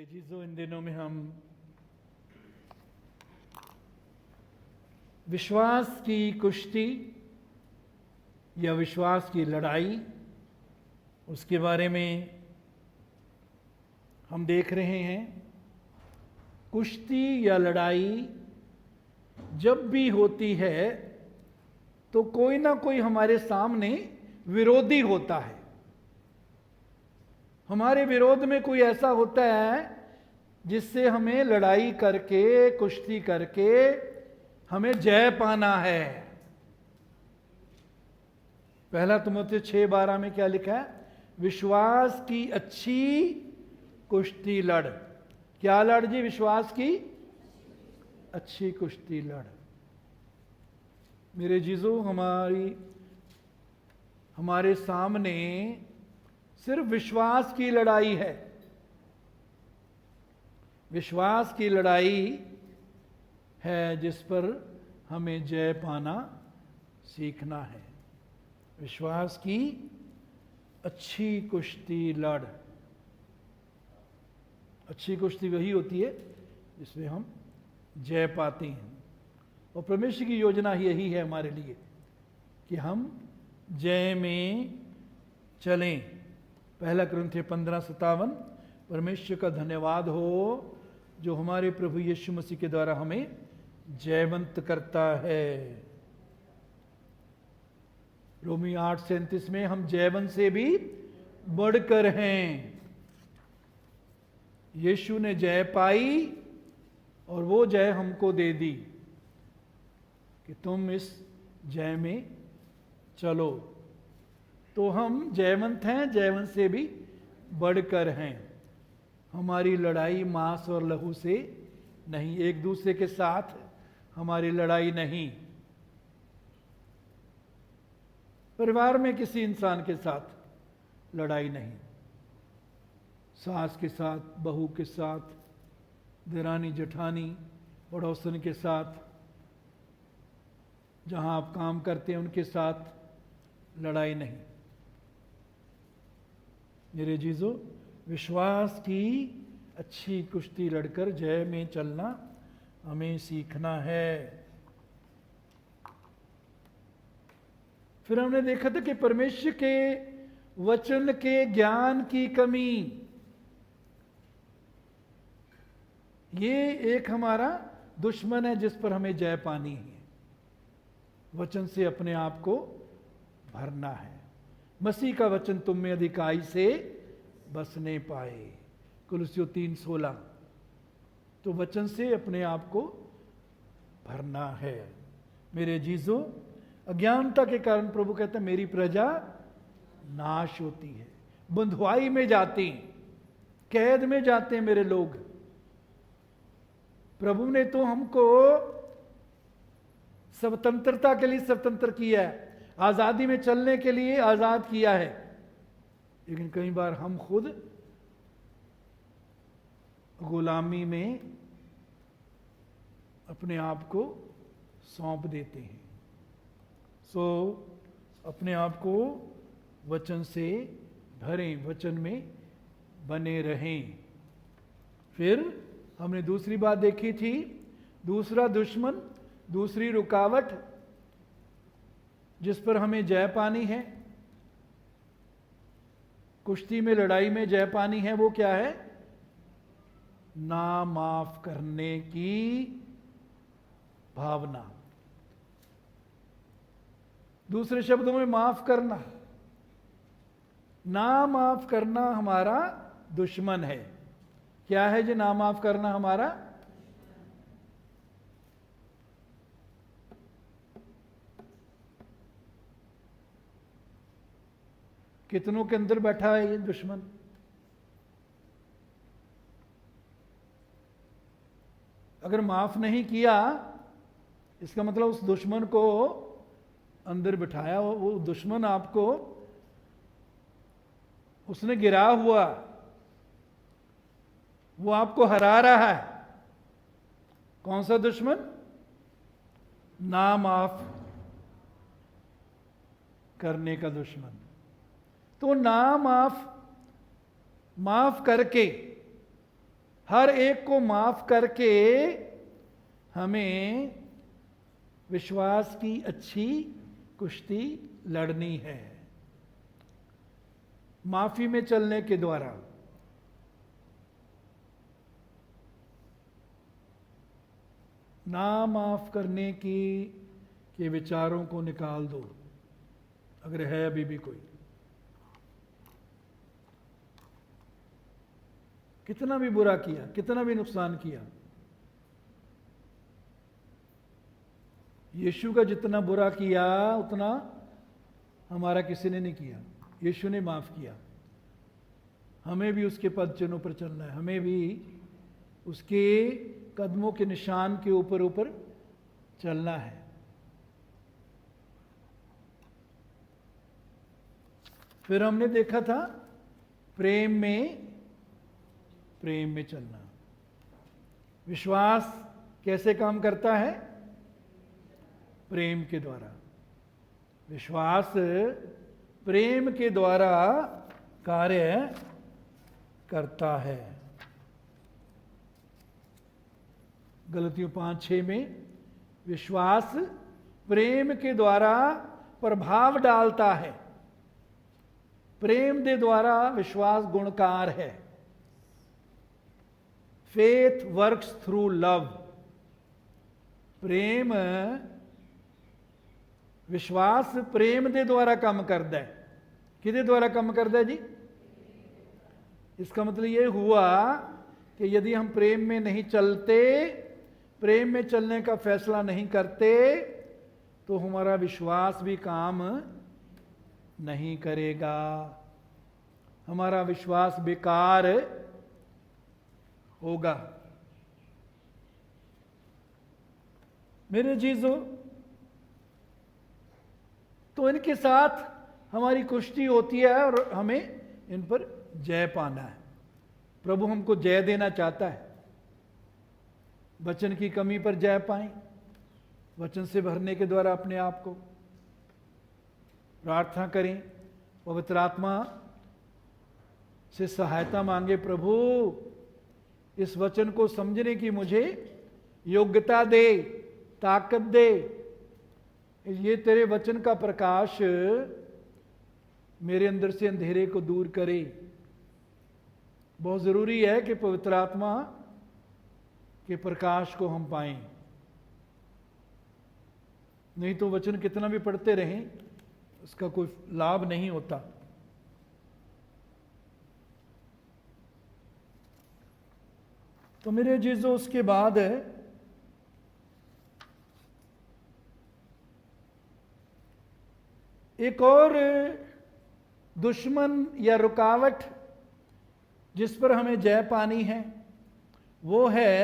चीज़ों इन दिनों में हम विश्वास की कुश्ती या विश्वास की लड़ाई, उसके बारे में हम देख रहे हैं। कुश्ती या लड़ाई जब भी होती है तो कोई ना कोई हमारे सामने विरोधी होता है। हमारे विरोध में कोई ऐसा होता है जिससे हमें लड़ाई करके, कुश्ती करके हमें जय पाना है। पहला तिमोथेयुस 6:12 में क्या लिखा है? विश्वास की अच्छी कुश्ती लड़। क्या लड़ जी? विश्वास की अच्छी कुश्ती लड़। मेरे जीजो, हमारे सामने सिर्फ विश्वास की लड़ाई है। विश्वास की लड़ाई है जिस पर हमें जय पाना सीखना है। विश्वास की अच्छी कुश्ती लड़। अच्छी कुश्ती वही होती है जिसमें हम जय पाते हैं, और परमेश्वर की योजना यही है हमारे लिए कि हम जय में चलें। पहला कुरिन्थियों 15:57। परमेश्वर का धन्यवाद हो जो हमारे प्रभु यीशु मसीह के द्वारा हमें जयवंत करता है। रोमी 8:37 में हम जयवंत से भी बढ़कर हैं। यीशु ने जय पाई और वो जय हमको दे दी कि तुम इस जय में चलो। तो हम जयवंत हैं, जयवंत से भी बढ़कर हैं। हमारी लड़ाई मांस और लहू से नहीं, एक दूसरे के साथ हमारी लड़ाई नहीं, परिवार में किसी इंसान के साथ लड़ाई नहीं, सास के साथ, बहू के साथ, देरानी जेठानी, पड़ोसन के साथ, जहां आप काम करते हैं उनके साथ लड़ाई नहीं। मेरे जीजो, विश्वास की अच्छी कुश्ती लड़कर जय में चलना हमें सीखना है। फिर हमने देखा था कि परमेश्वर के वचन के ज्ञान की कमी, ये एक हमारा दुश्मन है जिस पर हमें जय पानी है। वचन से अपने आप को भरना है। मसीह का वचन तुम में अधिकाई से बसने पाए, कुलुस्सियों 3:16। तो वचन से अपने आप को भरना है। मेरे जीजो, अज्ञानता के कारण प्रभु कहते हैं मेरी प्रजा नाश होती है, बंधुआई में जाती, कैद में जाते हैं मेरे लोग। प्रभु ने तो हमको स्वतंत्रता के लिए स्वतंत्र किया है, आजादी में चलने के लिए आजाद किया है, लेकिन कई बार हम खुद गुलामी में अपने आप को सौंप देते हैं। सो अपने आप को वचन से भरें, वचन में बने रहें। फिर हमने दूसरी बात देखी थी, दूसरा दुश्मन, दूसरी रुकावट जिस पर हमें जय पानी है, कुश्ती में, लड़ाई में जय पानी है, वो क्या है? ना माफ करने की भावना। दूसरे शब्दों में माफ करना। ना माफ करना हमारा दुश्मन है। क्या है जो ना माफ करना हमारा? कितनों के अंदर बैठा है ये दुश्मन? अगर माफ नहीं किया, इसका मतलब उस दुश्मन को अंदर बिठाया, वो दुश्मन आपको, उसने गिरा हुआ, वो आपको हरा रहा है। कौन सा दुश्मन? ना माफ करने का दुश्मन। तो ना माफ करके हर एक को माफ करके हमें विश्वास की अच्छी कुश्ती लड़नी है, माफी में चलने के द्वारा। ना माफ करने की के विचारों को निकाल दो, अगर है अभी भी कोई। कितना भी बुरा किया, कितना भी नुकसान किया, यीशु का जितना बुरा किया उतना हमारा किसी ने नहीं किया। यीशु ने माफ किया। हमें भी उसके पद चिन्हों पर चलना है, हमें भी उसके कदमों के निशान के ऊपर ऊपर चलना है। फिर हमने देखा था प्रेम में चलना। विश्वास कैसे काम करता है? प्रेम के द्वारा। विश्वास प्रेम के द्वारा कार्य करता है। गलतियों 5:6 में विश्वास प्रेम के द्वारा प्रभाव डालता है। प्रेम के द्वारा विश्वास गुणकार है। Faith works through love. प्रेम विश्वास प्रेम के द्वारा काम करता है। किदे द्वारा काम करता है जी? इसका मतलब ये हुआ कि यदि हम प्रेम में नहीं चलते, प्रेम में चलने का फैसला नहीं करते, तो हमारा विश्वास भी काम नहीं करेगा। हमारा विश्वास बेकार होगा। मेरे चीजों, तो इनके साथ हमारी कुश्ती होती है और हमें इन पर जय पाना है। प्रभु हमको जय देना चाहता है। वचन की कमी पर जय पाएं, वचन से भरने के द्वारा अपने आप को प्रार्थना करें, पवित्र आत्मा से सहायता मांगे। प्रभु इस वचन को समझने की मुझे योग्यता दे, ताकत दे। ये तेरे वचन का प्रकाश मेरे अंदर से अंधेरे को दूर करे। बहुत जरूरी है कि पवित्र आत्मा के प्रकाश को हम पाएं। नहीं तो वचन कितना भी पढ़ते रहें, उसका कोई लाभ नहीं होता। तो मेरे जीजो, उसके बाद है एक और दुश्मन या रुकावट जिस पर हमें जय पानी है, वो है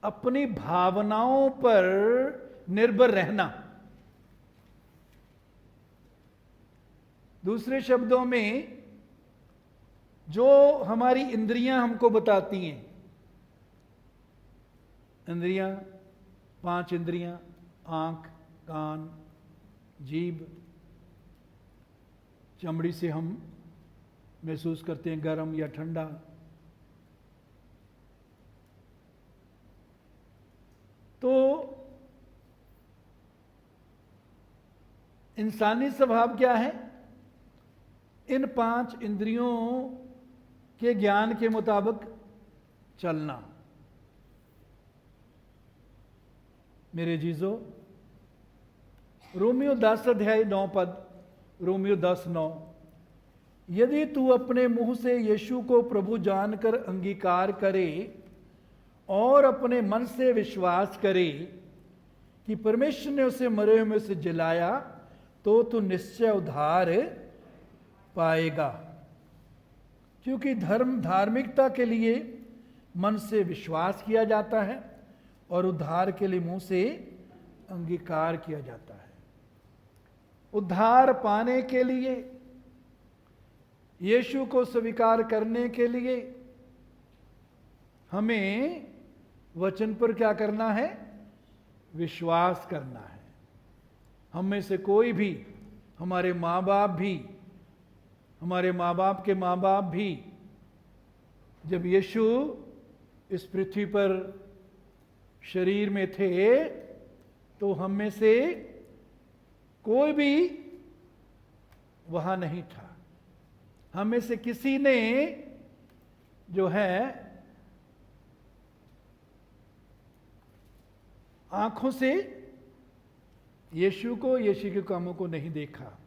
अपनी भावनाओं पर निर्भर रहना। दूसरे शब्दों में, जो हमारी इंद्रियां हमको बताती हैं, इंद्रियां 5 इंद्रियां, आंख, कान, जीभ, चमड़ी से हम महसूस करते हैं गर्म या ठंडा। तो इंसानी स्वभाव क्या है? इन 5 इंद्रियों के ज्ञान के मुताबिक चलना। मेरे जीजो, रोमियो 10:9 रोमियो 10:9, यदि तू अपने मुंह से यीशु को प्रभु जानकर अंगीकार करे और अपने मन से विश्वास करे कि परमेश्वर ने उसे मरे हुए में से जिलाया, तो तू निश्चय उद्धार पाएगा। क्योंकि धार्मिकता के लिए मन से विश्वास किया जाता है और उद्धार के लिए मुंह से अंगीकार किया जाता है। उद्धार पाने के लिए, यीशु को स्वीकार करने के लिए हमें वचन पर क्या करना है? विश्वास करना है। हम में से कोई भी, हमारे माँ बाप भी, हमारे माँ बाप के माँ बाप भी जब यीशु इस पृथ्वी पर शरीर में थे तो हम में से कोई भी वहां नहीं था। हम में से किसी ने जो है आंखों से यीशु को, यीशु के कामों को नहीं देखा,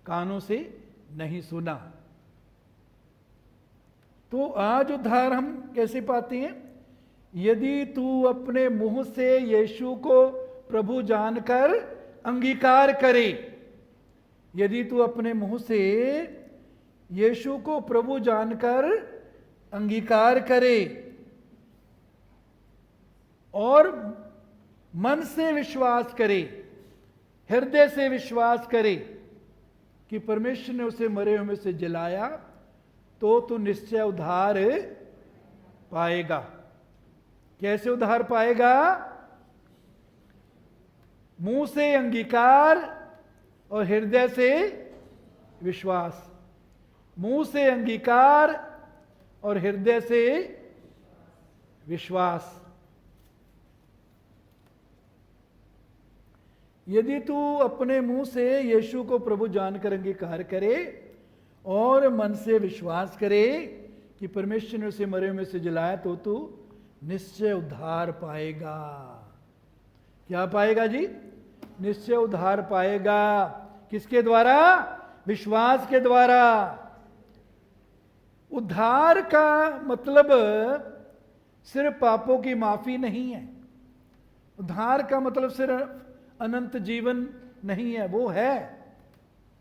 कानों से नहीं सुना। तो आज उद्धार हम कैसे पाते हैं? यदि तू अपने मुंह से यीशु को प्रभु जानकर अंगीकार करे, यदि तू अपने मुंह से यीशु को प्रभु जानकर अंगीकार करे और मन से विश्वास करे, हृदय से विश्वास करे कि परमेश्वर ने उसे मरे हुए में से जिलाया, तो तू निश्चय उद्धार पाएगा। कैसे उद्धार पाएगा? मुंह से अंगीकार और हृदय से विश्वास। मुंह से अंगीकार और हृदय से विश्वास। यदि तू अपने मुंह से यीशु को प्रभु जानकर अंगीकार करे और मन से विश्वास करे कि परमेश्वर ने उसे मरे में से जिलाया, तो तू निश्चय उद्धार पाएगा। क्या पाएगा जी? निश्चय उद्धार पाएगा। किसके द्वारा? विश्वास के द्वारा। उद्धार का मतलब सिर्फ पापों की माफी नहीं है। उद्धार का मतलब सिर्फ अनंत जीवन नहीं है। वो है,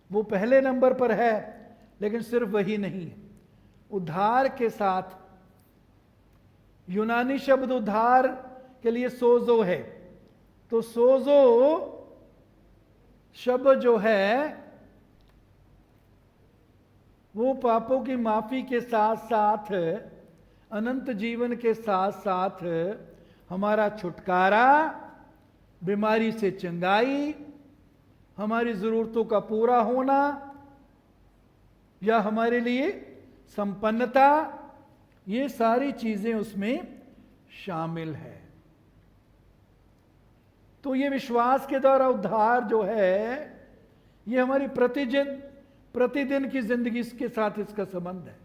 वो पहले नंबर पर है, लेकिन सिर्फ वही नहीं है। उद्धार के साथ यूनानी शब्द उद्धार के लिए सोजो है। तो सोजो शब्द जो है वो पापों की माफी के साथ साथ अनंत जीवन के साथ साथ हमारा छुटकारा, बीमारी से चंगाई, हमारी जरूरतों का पूरा होना या हमारे लिए संपन्नता, ये सारी चीजें उसमें शामिल है। तो ये विश्वास के द्वारा उद्धार जो है, ये हमारी प्रतिदिन की जिंदगी के साथ इसका संबंध है।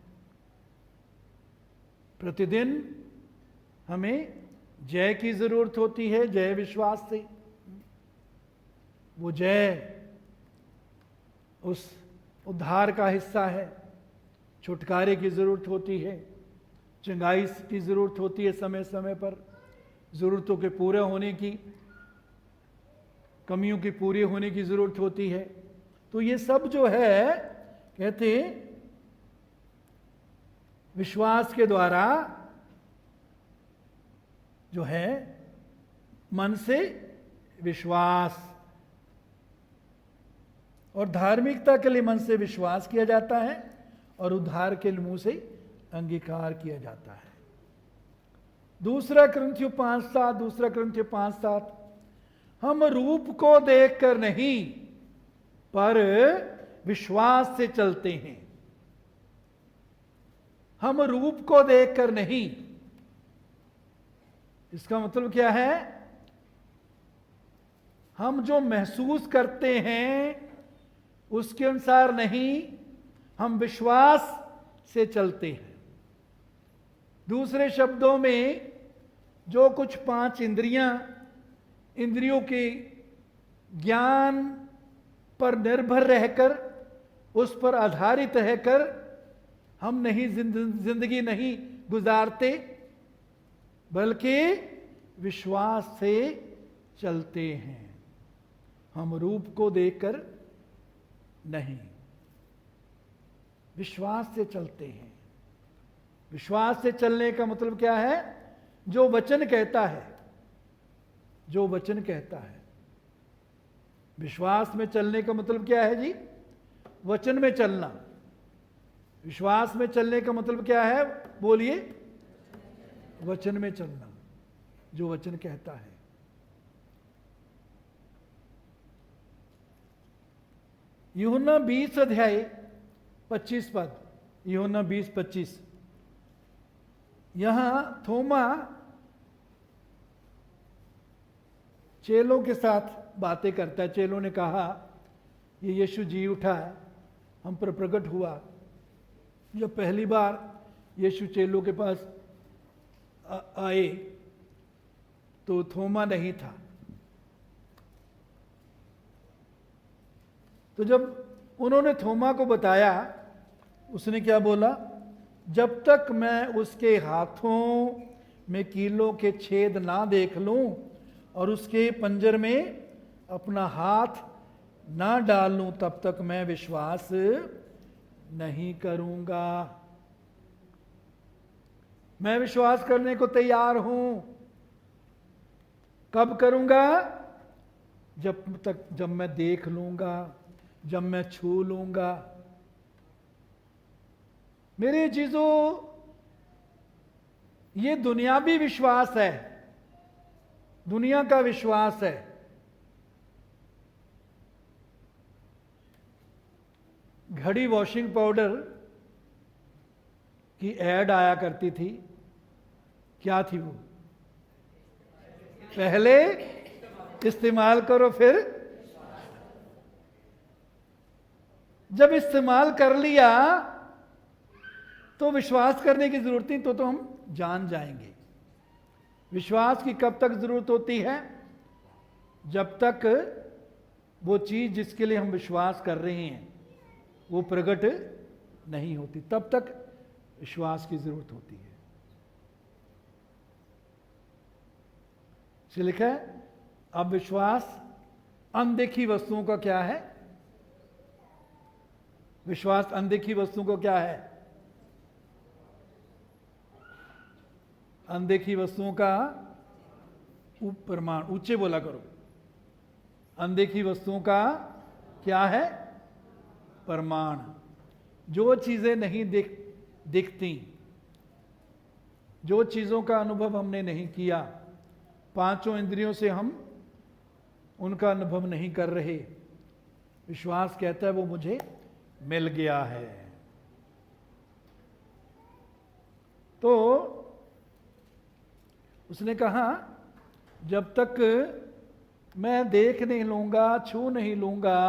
प्रतिदिन हमें जय की जरूरत होती है, जय विश्वास से। वो जय उस उद्धार का हिस्सा है। छुटकारे की जरूरत होती है, चंगाई की जरूरत होती है, समय समय पर जरूरतों के पूरे होने की, कमियों की पूरी होने की जरूरत होती है। तो ये सब जो है, कहते विश्वास के द्वारा जो है, मन से विश्वास और धार्मिकता के लिए मन से विश्वास किया जाता है और उद्धार के लिए मुंह से अंगीकार किया जाता है। दूसरा कुरिन्थियों 5:7 हम रूप को देखकर नहीं पर विश्वास से चलते हैं। हम रूप को देखकर नहीं, इसका मतलब क्या है? हम जो महसूस करते हैं उसके अनुसार नहीं, हम विश्वास से चलते हैं। दूसरे शब्दों में, जो कुछ 5 इंद्रियों के ज्ञान पर निर्भर रहकर, उस पर आधारित रहकर हम नहीं जिंदगी नहीं गुजारते, बल्कि विश्वास से चलते हैं। हम रूप को देखकर नहीं, विश्वास से चलते हैं। विश्वास से चलने का मतलब क्या है? जो वचन कहता है, जो वचन कहता है। विश्वास में चलने का मतलब क्या है जी? वचन में चलना। विश्वास में चलने का मतलब क्या है? बोलिए। वचन में चलना, जो वचन कहता है। यूहन्ना 20:25 यूहन्ना 20:25 यहां थोमा चेलों के साथ बातें करता है। चेलों ने कहा ये यीशु जी उठा है, हम पर प्रकट हुआ। जब पहली बार यीशु चेलों के पास आए तो थोमा नहीं था। तो जब उन्होंने थोमा को बताया, उसने क्या बोला? जब तक मैं उसके हाथों में कीलों के छेद ना देख लूं और उसके पंजर में अपना हाथ ना डाल लूं, तब तक मैं विश्वास नहीं करूंगा। मैं विश्वास करने को तैयार हूं। कब करूंगा? जब मैं देख लूंगा, जब मैं छू लूंगा। मेरे चीजों, ये दुनियावी विश्वास है, दुनिया का विश्वास है। घड़ी वॉशिंग पाउडर की एड आया करती थी। क्या थी वो? पहले इस्तेमाल करो, फिर जब इस्तेमाल कर लिया तो विश्वास करने की जरूरत नहीं, तो हम जान जाएंगे। विश्वास की कब तक जरूरत होती है? जब तक वो चीज जिसके लिए हम विश्वास कर रहे हैं वो प्रकट नहीं होती, तब तक विश्वास की जरूरत होती है। इसे लिखा है, अब विश्वास अनदेखी वस्तुओं का क्या है? विश्वास अनदेखी वस्तुओं को क्या है? अनदेखी वस्तुओं का प्रमाण। ऊंचे बोला करो। अनदेखी वस्तुओं का क्या है? प्रमाण। जो चीजें नहीं दिखती, जो चीजों का अनुभव हमने नहीं किया, पांचों इंद्रियों से हम उनका अनुभव नहीं कर रहे, विश्वास कहता है वो मुझे मिल गया है। तो उसने कहा जब तक मैं देख नहीं लूंगा, छू नहीं लूंगा,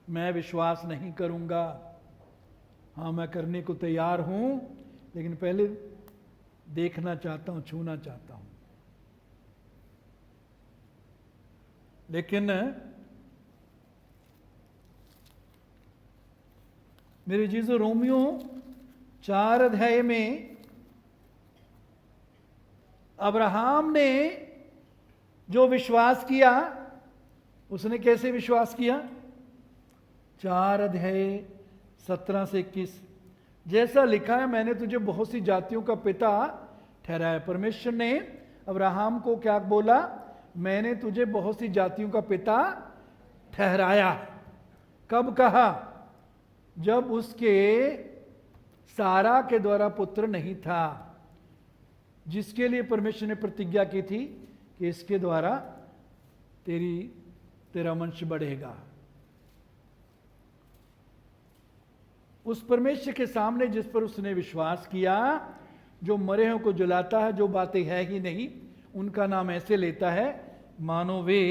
मैं विश्वास नहीं करूंगा। हाँ, मैं करने को तैयार हूं, लेकिन पहले देखना चाहता हूं, छूना चाहता हूं। लेकिन मेरे जीजो, रोमियो 4 अध्याय में अब्राहम ने जो विश्वास किया, उसने कैसे विश्वास किया? 4 अध्याय 17 से 21, जैसा लिखा है, मैंने तुझे बहुत सी जातियों का पिता ठहराया। परमेश्वर ने अब्राहम को क्या बोला? मैंने तुझे बहुत सी जातियों का पिता ठहराया। कब कहा? जब उसके सारा के द्वारा पुत्र नहीं था, जिसके लिए परमेश्वर ने प्रतिज्ञा की थी कि इसके द्वारा तेरा वंश बढ़ेगा। उस परमेश्वर के सामने जिस पर उसने विश्वास किया, जो मरे हुए को जलाता है, जो बातें है ही नहीं उनका नाम ऐसे लेता है मानो वे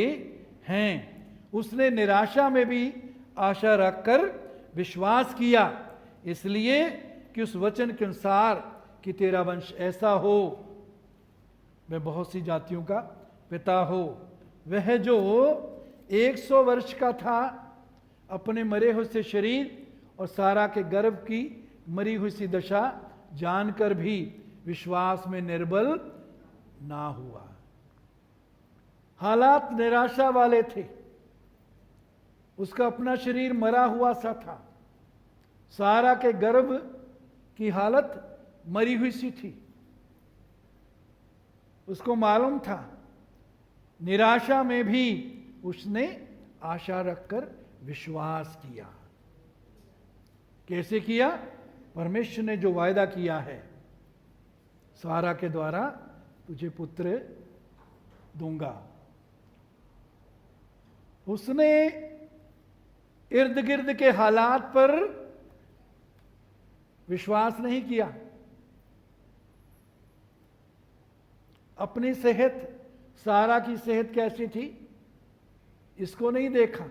हैं, उसने निराशा में भी आशा रखकर विश्वास किया, इसलिए कि उस वचन के अनुसार कि तेरा वंश ऐसा हो, वह बहुत सी जातियों का पिता हो। वह जो 100 वर्ष का था, अपने मरे हुए से शरीर और सारा के गर्भ की मरी हुई सी दशा जानकर भी विश्वास में निर्बल ना हुआ। हालात निराशा वाले थे, उसका अपना शरीर मरा हुआ सा था, सारा के गर्भ की हालत मरी हुई सी थी। उसको मालूम था, निराशा में भी उसने आशा रखकर विश्वास किया। कैसे किया? परमेश्वर ने जो वायदा किया है, सारा के द्वारा तुझे पुत्र दूंगा, उसने इर्द गिर्द के हालात पर विश्वास नहीं किया। अपनी सेहत, सारा की सेहत कैसी थी इसको नहीं देखा।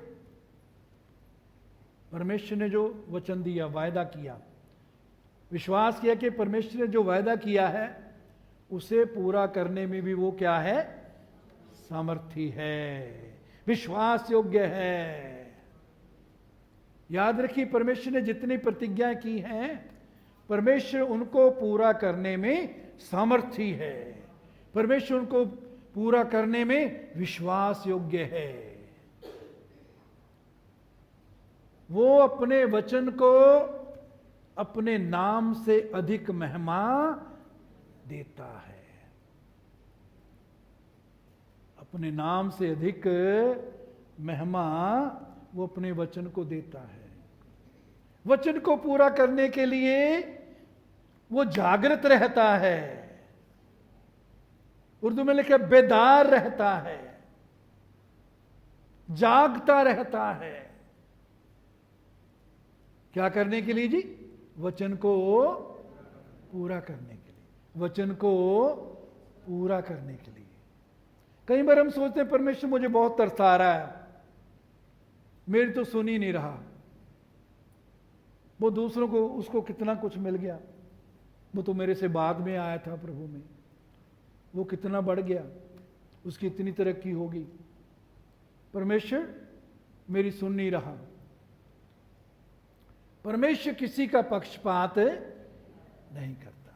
परमेश्वर ने जो वचन दिया, वायदा किया, विश्वास किया कि परमेश्वर ने जो वायदा किया है उसे पूरा करने में भी वो क्या है, सामर्थी है, विश्वास योग्य है। याद रखिए, परमेश्वर ने जितनी प्रतिज्ञाएं की हैं परमेश्वर उनको पूरा करने में सामर्थी है, परमेश्वर उनको पूरा करने में विश्वास योग्य है। वो अपने वचन को अपने नाम से अधिक महिमा देता है, अपने नाम से अधिक महिमा वो अपने वचन को देता है। वचन को पूरा करने के लिए वो जागृत रहता है, उर्दू में लिखा बेदार रहता है, जागता रहता है। क्या करने के लिए जी? वचन को पूरा करने के लिए, वचन को पूरा करने के लिए। कई बार हम सोचते हैं परमेश्वर मुझे बहुत तरसा रहा है, मेरी तो सुन ही नहीं रहा। वो दूसरों को, उसको कितना कुछ मिल गया, वो तो मेरे से बाद में आया था प्रभु में, वो कितना बढ़ गया, उसकी इतनी तरक्की होगी, परमेश्वर मेरी सुन नहीं रहा। परमेश्वर किसी का पक्षपात नहीं करता,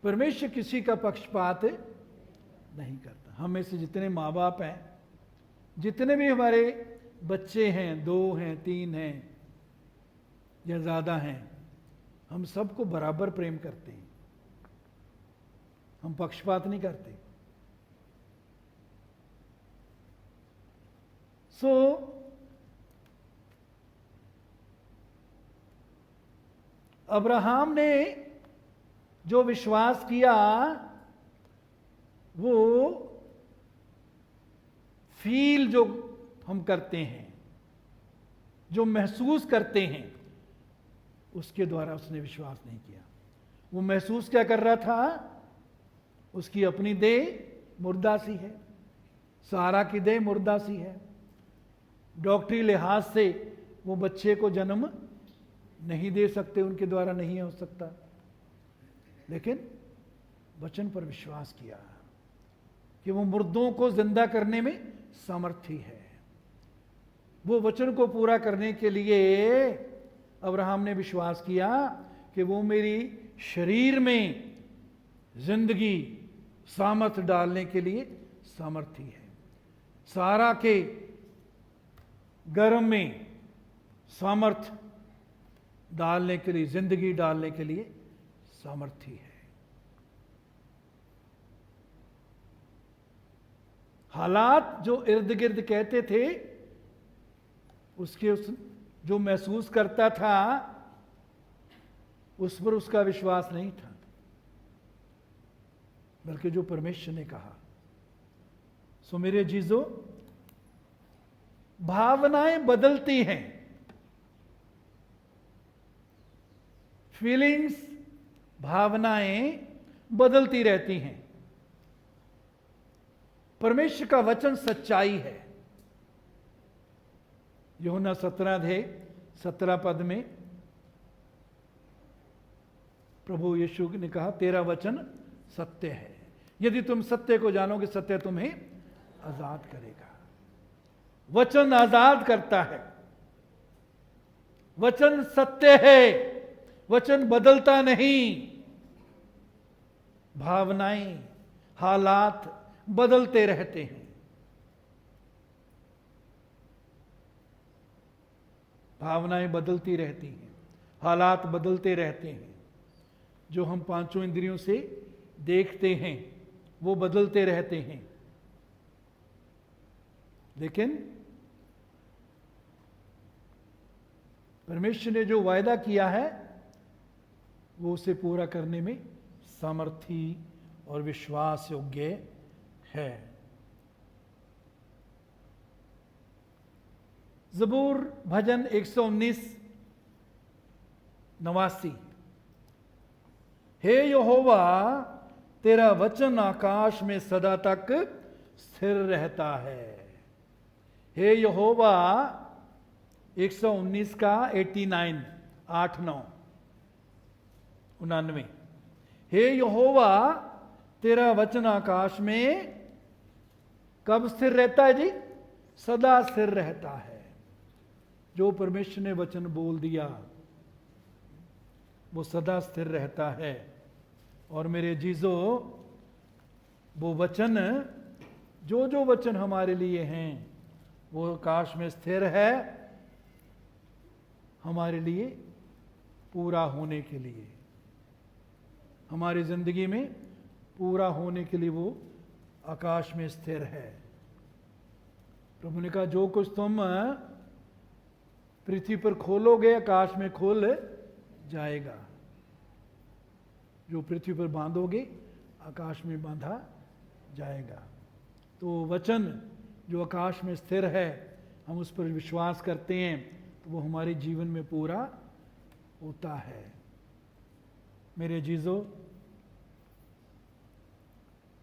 परमेश्वर किसी का पक्षपात नहीं करता। हम में से जितने माँ बाप हैं, जितने भी हमारे बच्चे हैं, 2 हैं, 3 हैं या ज़्यादा हैं, हम सबको बराबर प्रेम करते हैं, हम पक्षपात नहीं करते। अब्राहम ने जो विश्वास किया वो फील जो हम करते हैं, जो महसूस करते हैं, उसके द्वारा उसने विश्वास नहीं किया। वो महसूस क्या कर रहा था? उसकी अपनी देह मुर्दा सी है, सारा की देह मुर्दा सी है, डॉक्टरी लिहाज से वो बच्चे को जन्म नहीं दे सकते, उनके द्वारा नहीं हो सकता, लेकिन वचन पर विश्वास किया कि वो मुर्दों को जिंदा करने में सामर्थी है। वो वचन को पूरा करने के लिए अब्राहम ने विश्वास किया कि वो मेरी शरीर में जिंदगी सामर्थ डालने के लिए सामर्थी है, सारा के गर्भ में सामर्थ डालने के लिए, जिंदगी डालने के लिए सामर्थी है। हालात जो इर्द गिर्द कहते थे, उसके जो महसूस करता था उस पर उसका विश्वास नहीं था, बल्कि जो परमेश्वर ने कहा। सो मेरे जीजो, भावनाएं बदलती हैं, फीलिंग्स, भावनाएं बदलती रहती हैं। परमेश्वर का वचन सच्चाई है। यूहन्ना 17 पद में प्रभु यीशु ने कहा, तेरा वचन सत्य है, यदि तुम सत्य को जानोगे सत्य तुम्हें आजाद करेगा। वचन आजाद करता है, वचन सत्य है, वचन बदलता नहीं। भावनाएं, हालात बदलते रहते हैं, भावनाएं बदलती रहती हैं, हालात बदलते रहते हैं। जो हम 5 इंद्रियों से देखते हैं वो बदलते रहते हैं, लेकिन परमेश्वर ने जो वायदा किया है वो उसे पूरा करने में सामर्थी और विश्वास योग्य है। ज़बूर भजन 119:89, हे यहोवा तेरा वचन आकाश में सदा तक स्थिर रहता है। हे यहोवा, 119 का 89, 8-9, 99। हे यहोवा, तेरा वचन आकाश में कब स्थिर रहता है जी? सदा स्थिर रहता है। जो परमेश्वर ने वचन बोल दिया वो सदा स्थिर रहता है। और मेरे जीजो, वो वचन, जो वचन हमारे लिए हैं वो आकाश में स्थिर है, हमारे लिए पूरा होने के लिए, हमारी जिंदगी में पूरा होने के लिए वो आकाश में स्थिर है। प्रभु ने कहा जो कुछ तुम पृथ्वी पर खोलोगे आकाश में खुल जाएगा, जो पृथ्वी पर बांधोगे आकाश में बांधा जाएगा। तो वचन जो आकाश में स्थिर है, हम उस पर विश्वास करते हैं तो वो हमारे जीवन में पूरा होता है। मेरे जीजो,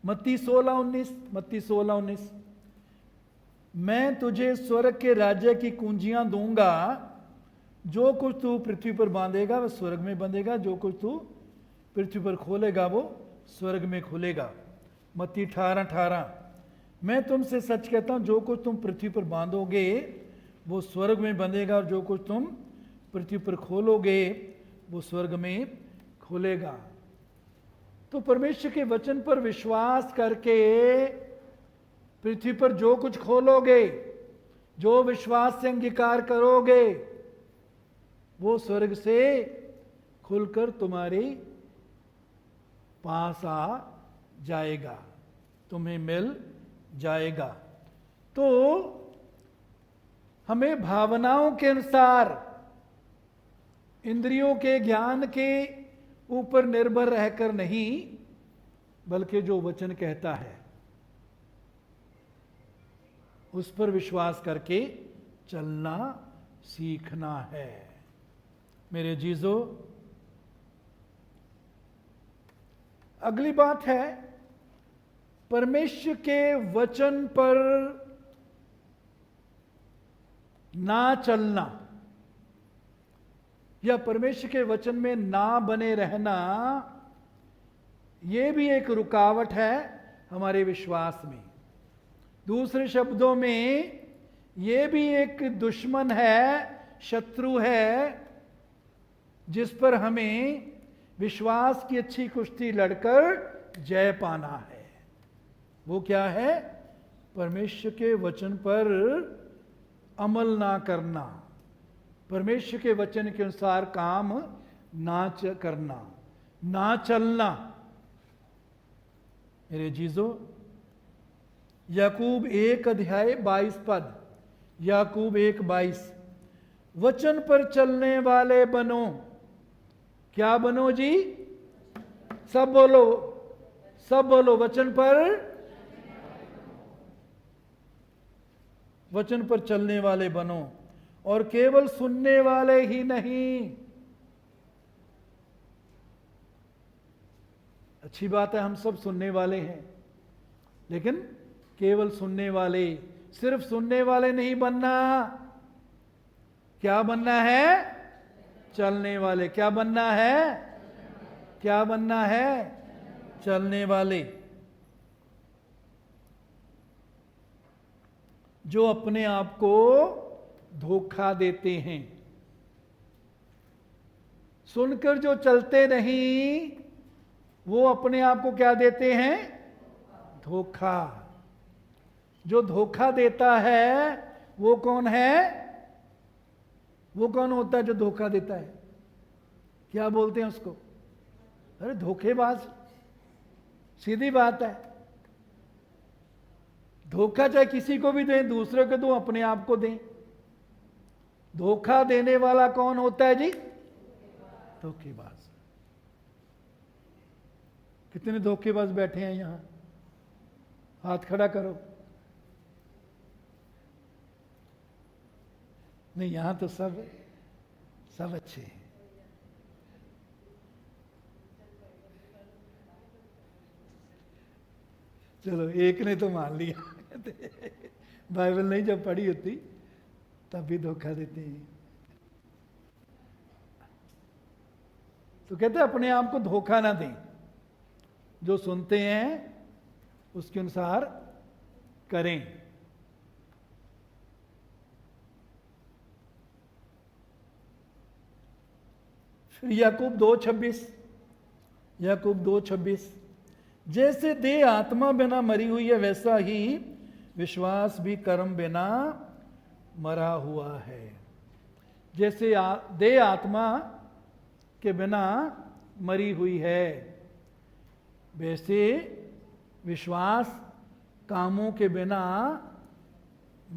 मत्ती 16:19, मैं तुझे स्वर्ग के राज्य की कुंजियां दूंगा, जो कुछ तू पृथ्वी पर बांधेगा वह स्वर्ग में बंधेगा, जो कुछ तू पृथ्वी पर खोलेगा वो स्वर्ग में खुलेगा। मत्ती 18:18, मैं तुमसे सच कहता हूं जो कुछ तुम पृथ्वी पर बांधोगे वो स्वर्ग में बंधेगा, और जो कुछ तुम पृथ्वी पर खोलोगे वो स्वर्ग में खुलेगा। तो परमेश्वर के वचन पर विश्वास करके पृथ्वी पर जो कुछ खोलोगे, जो विश्वास से अंगीकार करोगे, वो स्वर्ग से खुलकर तुम्हारे पास आ जाएगा, तुम्हें मिल जाएगा। तो हमें भावनाओं के अनुसार, इंद्रियों के ज्ञान के ऊपर निर्भर रहकर नहीं, बल्कि जो वचन कहता है उस पर विश्वास करके चलना सीखना है। मेरे जीजो, अगली बात है परमेश्वर के वचन पर ना चलना या परमेश्वर के वचन में ना बने रहना, यह भी एक रुकावट है हमारे विश्वास में। दूसरे शब्दों में यह भी एक दुश्मन है, शत्रु है, जिस पर हमें विश्वास की अच्छी कुश्ती लड़कर जय पाना है। वो क्या है? परमेश्वर के वचन पर अमल ना करना, परमेश्वर के वचन के अनुसार काम ना करना, ना चलना। मेरे जीजो, याकूब 1:22, याकूब 1:22, वचन पर चलने वाले बनो। क्या बनो जी? सब बोलो, सब बोलो, वचन पर चलने वाले बनो, और केवल सुनने वाले ही नहीं। अच्छी बात है, हम सब सुनने वाले हैं, लेकिन केवल सुनने वाले, सिर्फ सुनने वाले नहीं बनना। क्या बनना है? चलने वाले। क्या बनना है? क्या बनना है? चलने वाले। जो अपने आप को धोखा देते हैं, सुनकर जो चलते नहीं, वो अपने आप को क्या देते हैं? धोखा। जो धोखा देता है वो कौन है? वो कौन होता है जो धोखा देता है? क्या बोलते हैं उसको? अरे धोखेबाज। सीधी बात है। धोखा चाहे किसी को भी दें, दूसरे को दो, अपने आप को दें। धोखा देने वाला कौन होता है जी? धोखेबाज। कितने धोखेबाज बैठे हैं यहां? हाथ खड़ा करो। नहीं, यहां तो सब अच्छे हैं। चलो एक ने तो मान लिया। बाइबल नहीं जब पढ़ी होती तब भी धोखा देते हैं। तो कहते हैं अपने आप को धोखा ना दें, जो सुनते हैं उसके अनुसार करें। फिर याकूब 2:26, याकूब 2:26, जैसे देह आत्मा बिना मरी हुई है वैसा ही विश्वास भी कर्म बिना मरा हुआ है। जैसे देह आत्मा के बिना मरी हुई है वैसे विश्वास कामों के बिना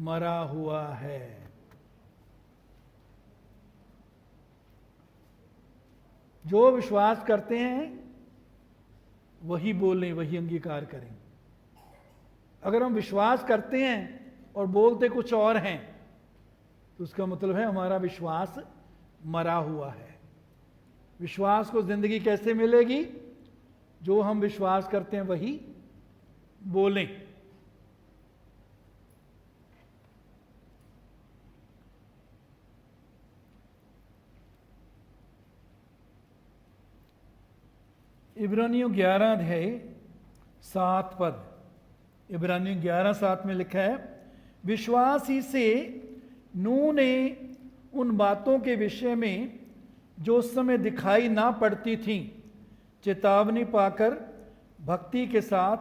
मरा हुआ है। जो विश्वास करते हैं वही बोलें, वही अंगीकार करें। अगर हम विश्वास करते हैं और बोलते कुछ और हैं तो उसका मतलब है हमारा विश्वास मरा हुआ है। विश्वास को जिंदगी कैसे मिलेगी? जो हम विश्वास करते हैं वही बोलें। इब्रानियों 11:7, इब्रानियों 11:7 में लिखा है, विश्वास ही से नूह ने उन बातों के विषय में जो उस समय दिखाई ना पड़ती थीं चेतावनी पाकर भक्ति के साथ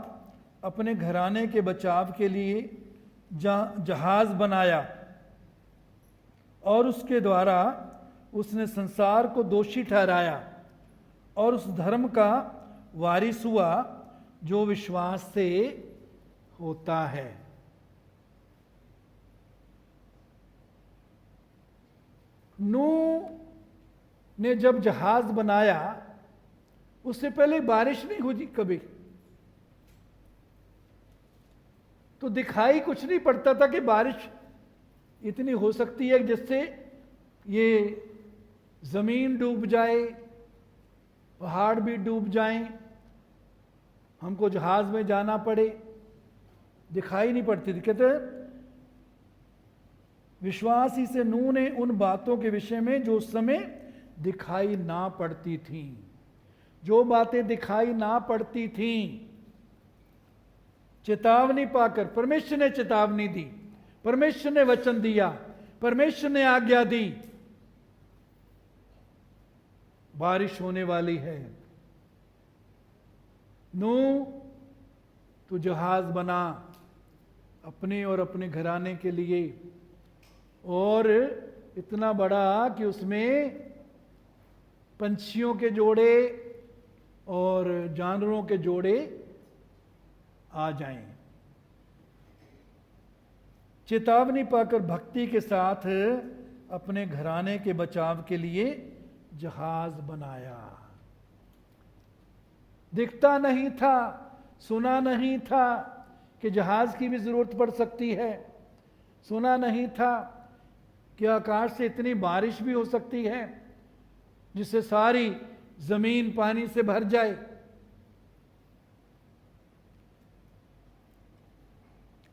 अपने घराने के बचाव के लिए जहाज बनाया और उसके द्वारा उसने संसार को दोषी ठहराया और उस धर्म का वारिस हुआ जो विश्वास से होता है। नूह ने जब जहाज बनाया उससे पहले बारिश नहीं हुई कभी, तो दिखाई कुछ नहीं पड़ता था कि बारिश इतनी हो सकती है जिससे ये जमीन डूब जाए, पहाड़ भी डूब जाएं, हमको जहाज में जाना पड़े। दिखाई नहीं पड़ती थी। कहते विश्वास ही से नूह ने उन बातों के विषय में जो उस समय दिखाई ना पड़ती थीं, जो बातें दिखाई ना पड़ती थीं, चेतावनी पाकर, परमेश्वर ने चेतावनी दी, परमेश्वर ने वचन दिया, परमेश्वर ने आज्ञा दी, बारिश होने वाली है। नूह तू जहाज बना अपने और अपने घराने के लिए, और इतना बड़ा कि उसमें पंछियों के जोड़े और जानवरों के जोड़े आ जाएं। चेतावनी पाकर भक्ति के साथ अपने घराने के बचाव के लिए जहाज बनाया। दिखता नहीं था, सुना नहीं था कि जहाज की भी जरूरत पड़ सकती है, सुना नहीं था कि आकाश से इतनी बारिश भी हो सकती है जिससे सारी जमीन पानी से भर जाए।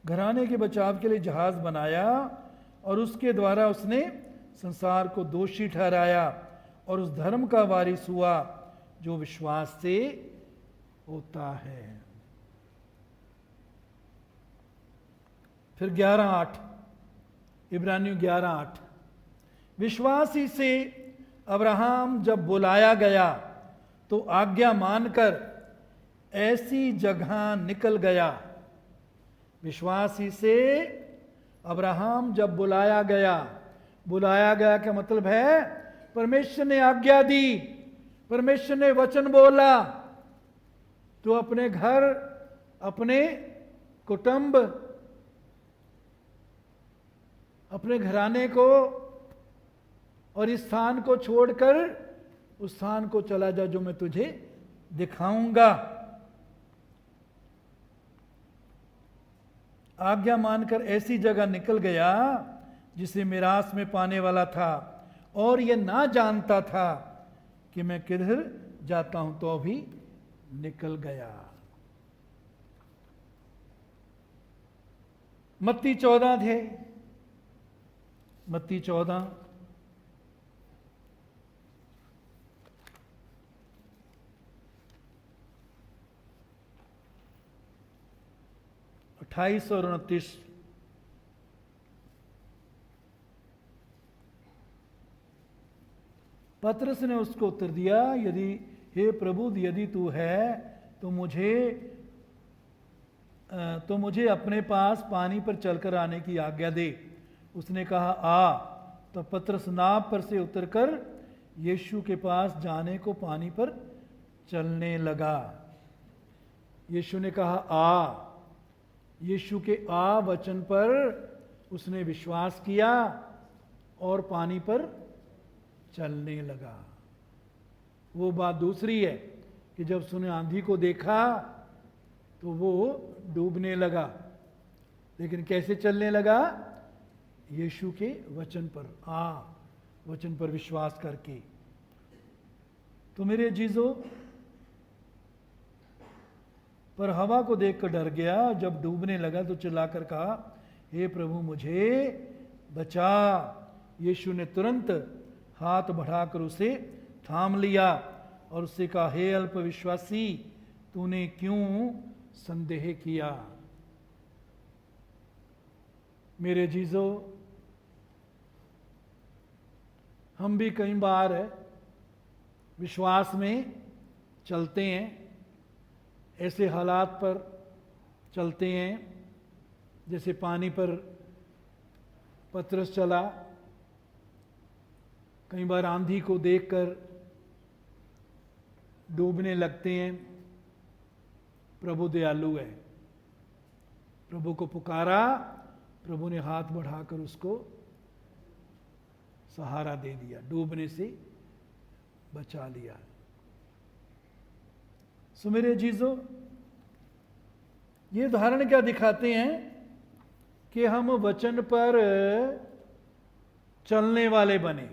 घराने के बचाव के लिए जहाज बनाया और उसके द्वारा उसने संसार को दोषी ठहराया और उस धर्म का वारिस हुआ जो विश्वास से होता है। फिर 11:8, इब्रानियों 11:8, विश्वास ही से अब्राहम जब बुलाया गया तो आज्ञा मानकर ऐसी जगह निकल गया। विश्वास ही से अब्राहम जब बुलाया गया, बुलाया गया का मतलब है परमेश्वर ने आज्ञा दी, परमेश्वर ने वचन बोला तो अपने घर, अपने कुटुंब, अपने घराने को और इस स्थान को छोड़कर उस स्थान को चला जा जो मैं तुझे दिखाऊंगा। आज्ञा मानकर ऐसी जगह निकल गया जिसे मिरास में पाने वाला था और यह ना जानता था कि मैं किधर जाता हूं, तो अभी निकल गया। मत्ती 14 अध्याय, मत्ती 14 28 और 29। पतरस ने उसको उत्तर दिया, यदि हे प्रभु यदि तू है तो मुझे अपने पास पानी पर चलकर आने की आज्ञा दे। उसने कहा आ। तो पतरस नाव पर से उतरकर यीशु के पास जाने को पानी पर चलने लगा। यीशु ने कहा आ। यीशु के आ वचन पर उसने विश्वास किया और पानी पर चलने लगा। वो बात दूसरी है कि जब उसने आंधी को देखा तो वो डूबने लगा, लेकिन कैसे चलने लगा? यीशु के वचन पर, वचन पर विश्वास करके। तो मेरे जीजों, पर हवा को देखकर डर गया। जब डूबने लगा तो चिल्लाकर कहा, हे प्रभु मुझे बचा। यीशु ने तुरंत हाथ बढ़ाकर उसे थाम लिया और उससे कहा, हे अल्पविश्वासी, तूने क्यों संदेह किया? मेरे जीजों, हम भी कई बार विश्वास में चलते हैं, ऐसे हालात पर चलते हैं जैसे पानी पर पतरस चला। कई बार आंधी को देखकर डूबने लगते हैं। प्रभु दयालु है। प्रभु को पुकारा, प्रभु ने हाथ बढ़ाकर उसको सहारा दे दिया, डूबने से बचा लिया। सो मेरे जीजों, ये उदाहरण क्या दिखाते हैं कि हम वचन पर चलने वाले बने।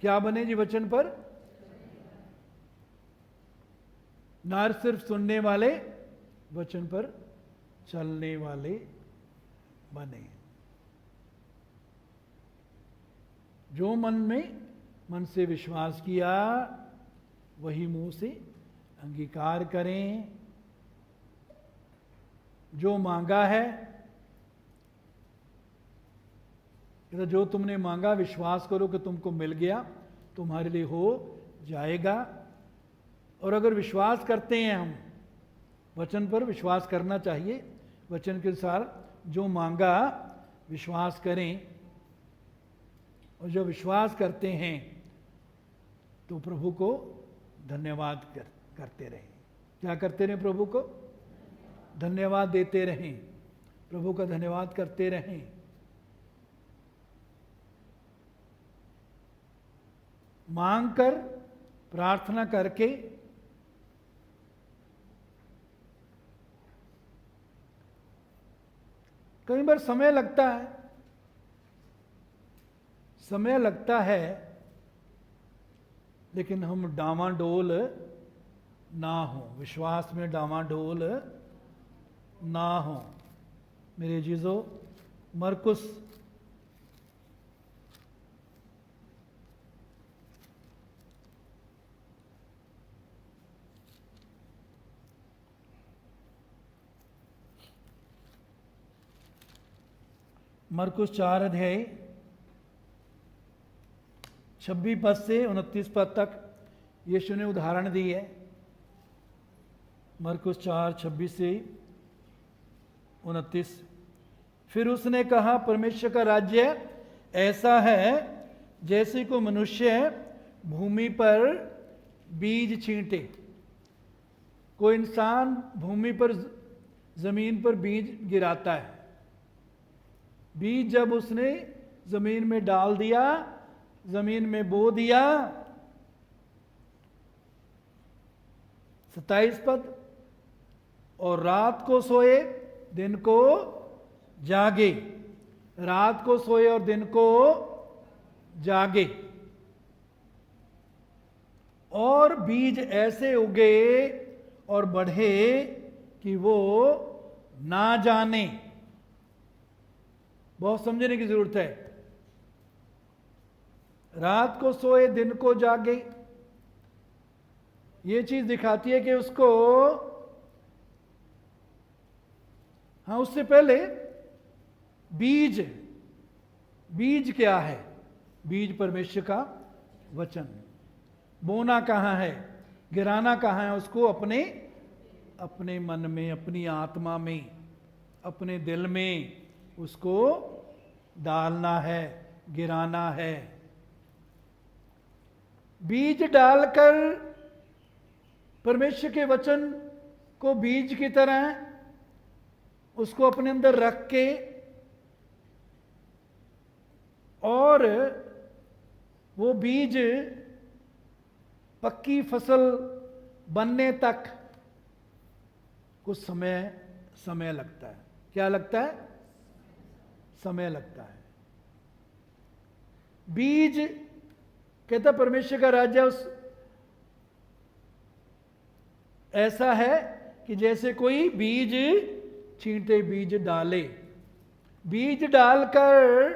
क्या बने जी? वचन पर, ना सिर्फ सुनने वाले, वचन पर चलने वाले बने। जो मन से विश्वास किया वही मुंह से अंगीकार करें। जो मांगा है, जो तुमने मांगा विश्वास करो कि तुमको मिल गया, तुम्हारे लिए हो जाएगा। और अगर विश्वास करते हैं, हम वचन पर विश्वास करना चाहिए, वचन के अनुसार जो मांगा विश्वास करें। और जब विश्वास करते हैं तो प्रभु को धन्यवाद करते रहें। क्या करते रहें? प्रभु को धन्यवाद देते रहें, प्रभु का धन्यवाद करते रहें। मांग कर, प्रार्थना करके कई बार समय लगता है, लेकिन हम डामाडोल ना हो, विश्वास में डामाडोल ना हो। मेरे जीजों, मरकुस मरकुस 4 अध्याय 26 पद से 29 पद तक यीशु ने उदाहरण दी है। मरकुस 4:26 से 29। फिर उसने कहा, परमेश्वर का राज्य ऐसा है जैसे को मनुष्य भूमि पर बीज छींटे। कोई इंसान भूमि पर, जमीन पर बीज गिराता है। बीज जब उसने जमीन में डाल दिया, जमीन में बो दिया, 27 पद, और रात को सोए दिन को जागे, रात को सोए और दिन को जागे, और बीज ऐसे उगे और बढ़े कि वो ना जाने बहुत समझने की जरूरत है। रात को सोए दिन को जागे, ये चीज दिखाती है कि उसको, हाँ, उससे पहले बीज, बीज क्या है? बीज परमेश्वर का वचन। बोना कहाँ है, गिराना कहाँ है? उसको अपने अपने मन में, अपनी आत्मा में, अपने दिल में उसको डालना है, गिराना है। बीज डालकर परमेश्वर के वचन को बीज की तरह उसको अपने अंदर रख के और वो बीज पक्की फसल बनने तक कुछ समय लगता है। क्या लगता है? समय लगता है। बीज कहता परमेश्वर का राज्य उस ऐसा है कि जैसे कोई बीज छींटे, बीज डाले, बीज डालकर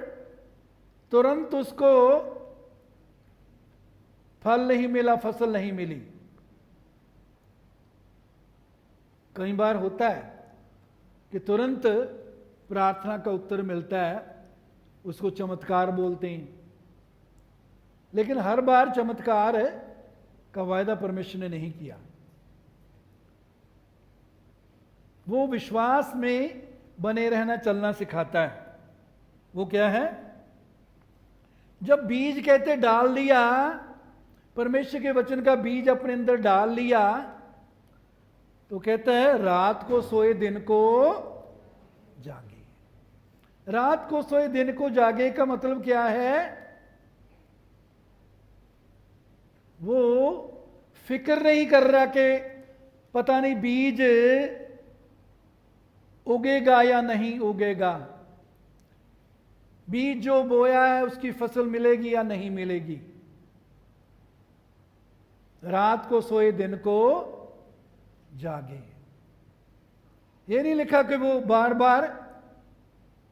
तुरंत उसको फल नहीं मिला, फसल नहीं मिली। कई बार होता है कि तुरंत प्रार्थना का उत्तर मिलता है, उसको चमत्कार बोलते हैं, लेकिन हर बार चमत्कार का वायदा परमेश्वर ने नहीं किया। वो विश्वास में बने रहना, चलना सिखाता है। वो क्या है? जब बीज कहते डाल दिया, परमेश्वर के वचन का बीज अपने अंदर डाल लिया, तो कहता है रात को सोए दिन को जागे। रात को सोए दिन को जागे का मतलब क्या है? वो फिक्र नहीं कर रहा कि पता नहीं बीज उगेगा या नहीं उगेगा, बीज जो बोया है उसकी फसल मिलेगी या नहीं मिलेगी। रात को सोए दिन को जागे। ये नहीं लिखा कि वो बार बार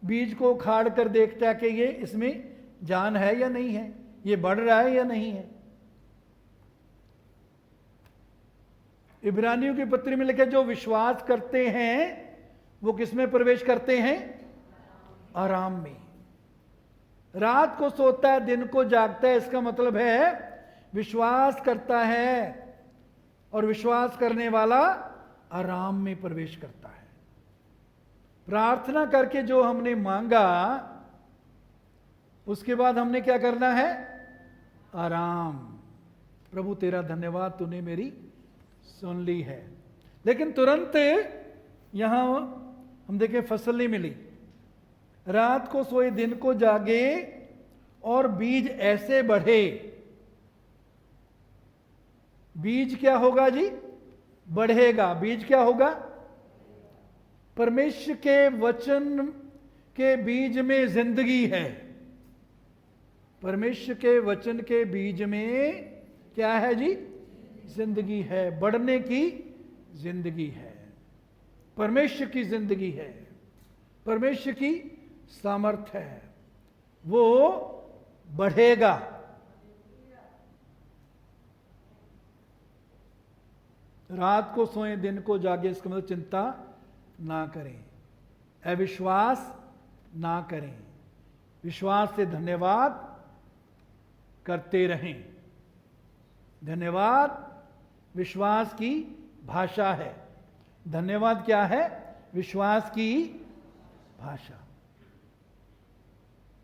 बीज को उखाड़ कर देखता है कि ये इसमें जान है या नहीं है, ये बढ़ रहा है या नहीं है। इब्रानियों की पत्री में लिखा जो विश्वास करते हैं वो किसमें प्रवेश करते हैं? आराम में। रात को सोता है, दिन को जागता है, इसका मतलब है विश्वास करता है, और विश्वास करने वाला आराम में प्रवेश करता है। प्रार्थना करके जो हमने मांगा, उसके बाद हमने क्या करना है? आराम। प्रभु तेरा धन्यवाद, तूने मेरी सुन ली है। लेकिन तुरंत यहां हम देखें फसल नहीं मिली। रात को सोए दिन को जागे और बीज ऐसे बढ़े। बीज क्या होगा जी? बढ़ेगा। बीज क्या होगा? परमेश्वर के वचन के बीज में जिंदगी है। परमेश्वर के वचन के बीज में क्या है जी? जिंदगी है, बढ़ने की जिंदगी है, परमेश्वर की जिंदगी है, परमेश्वर की सामर्थ्य है, वो बढ़ेगा। रात को सोए दिन को जागे, इसका मतलब चिंता ना करें, अविश्वास ना करें, विश्वास से धन्यवाद करते रहें। धन्यवाद विश्वास की भाषा है। धन्यवाद क्या है? विश्वास की भाषा।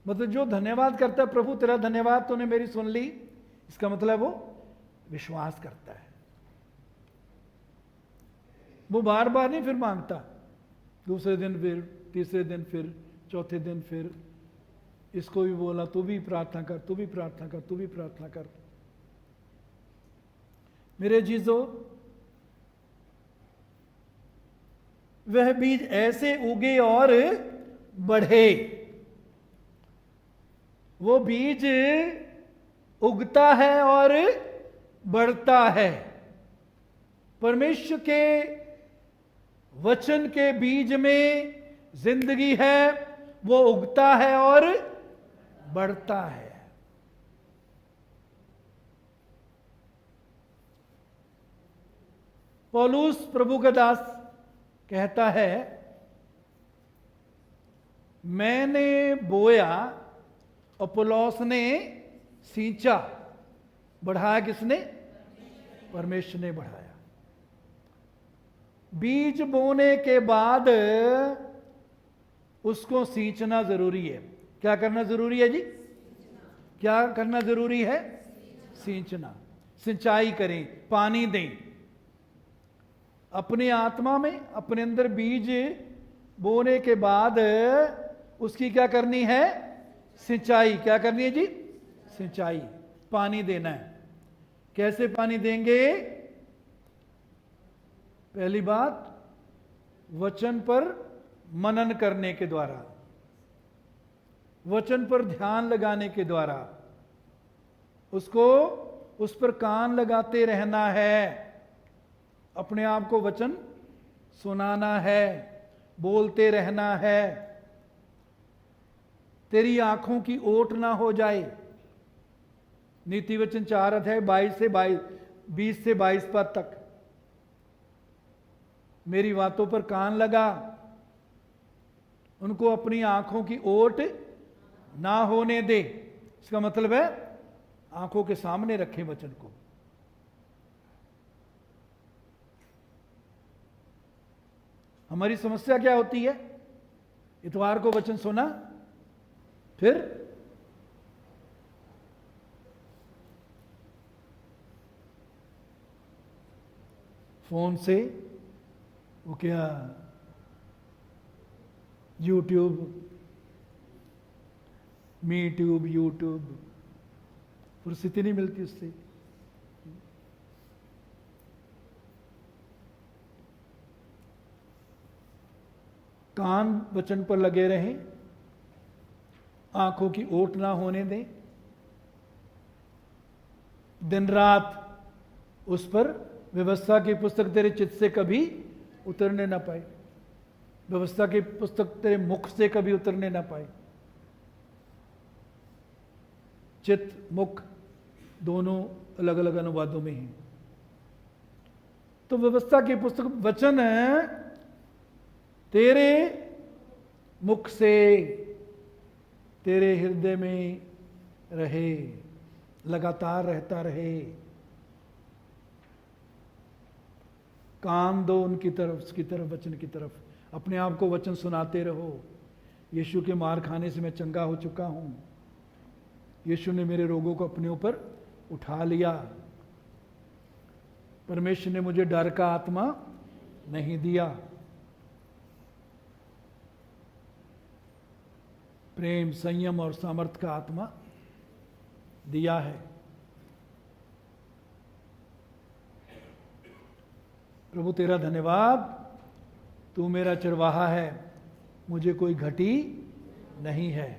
मतलब जो धन्यवाद करता है, प्रभु तेरा धन्यवाद, तूने मेरी सुन ली, इसका मतलब वो विश्वास करता है। वो बार बार नहीं फिर मांगता, दूसरे दिन फिर, तीसरे दिन फिर, चौथे दिन फिर, इसको भी बोला तू भी प्रार्थना कर, तू भी प्रार्थना कर, तू भी प्रार्थना कर। मेरे जीजो, वह बीज ऐसे उगे और बढ़े। वो बीज उगता है और बढ़ता है। परमेश्वर के वचन के बीज में जिंदगी है, वो उगता है और बढ़ता है। पौलुस प्रभु का दास कहता है, मैंने बोया, अपोलोस ने सींचा, बढ़ाया किसने? परमेश्वर ने बढ़ाया। बीज बोने के बाद उसको सींचना जरूरी है। क्या करना जरूरी है जी? क्या करना जरूरी है? सींचना, सिंचाई करें, पानी दें। अपनी आत्मा में, अपने अंदर बीज बोने के बाद उसकी क्या करनी है? सिंचाई। क्या करनी है जी? सिंचाई, पानी देना है। कैसे पानी देंगे? पहली बात, वचन पर मनन करने के द्वारा, वचन पर ध्यान लगाने के द्वारा, उसको उस पर कान लगाते रहना है। अपने आप को वचन सुनाना है, बोलते रहना है। तेरी आंखों की ओट ना हो जाए। नीति वचन 4 अध्याय 20 से 22 पद तक। मेरी बातों पर कान लगा, उनको अपनी आंखों की ओट ना होने दे। इसका मतलब है आंखों के सामने रखें वचन को। हमारी समस्या क्या होती है? इतवार को वचन सुना, फिर फोन से वो क्या यूट्यूब, यूट्यूब, फुर्सत नहीं मिलती उससे। कान वचन पर लगे रहें, आंखों की ओट ना होने दें। दिन रात उस पर व्यवस्था की पुस्तक तेरे चित्त से कभी उतरने ना पाए, व्यवस्था की पुस्तक तेरे मुख से कभी उतरने ना पाए। चित्त, मुख दोनों अलग अलग अनुवादों में हैं। तो व्यवस्था की पुस्तक वचन तेरे मुख से तेरे हृदय में रहे, लगातार रहता रहे। कान दो उनकी तरफ, उसकी तरफ, वचन की तरफ। अपने आप को वचन सुनाते रहो। यीशु के मार खाने से मैं चंगा हो चुका हूं। यीशु ने मेरे रोगों को अपने ऊपर उठा लिया। परमेश्वर ने मुझे डर का आत्मा नहीं दिया, प्रेम, संयम और सामर्थ्य का आत्मा दिया है। प्रभु तेरा धन्यवाद, तू मेरा चरवाहा है, मुझे कोई घटी नहीं है।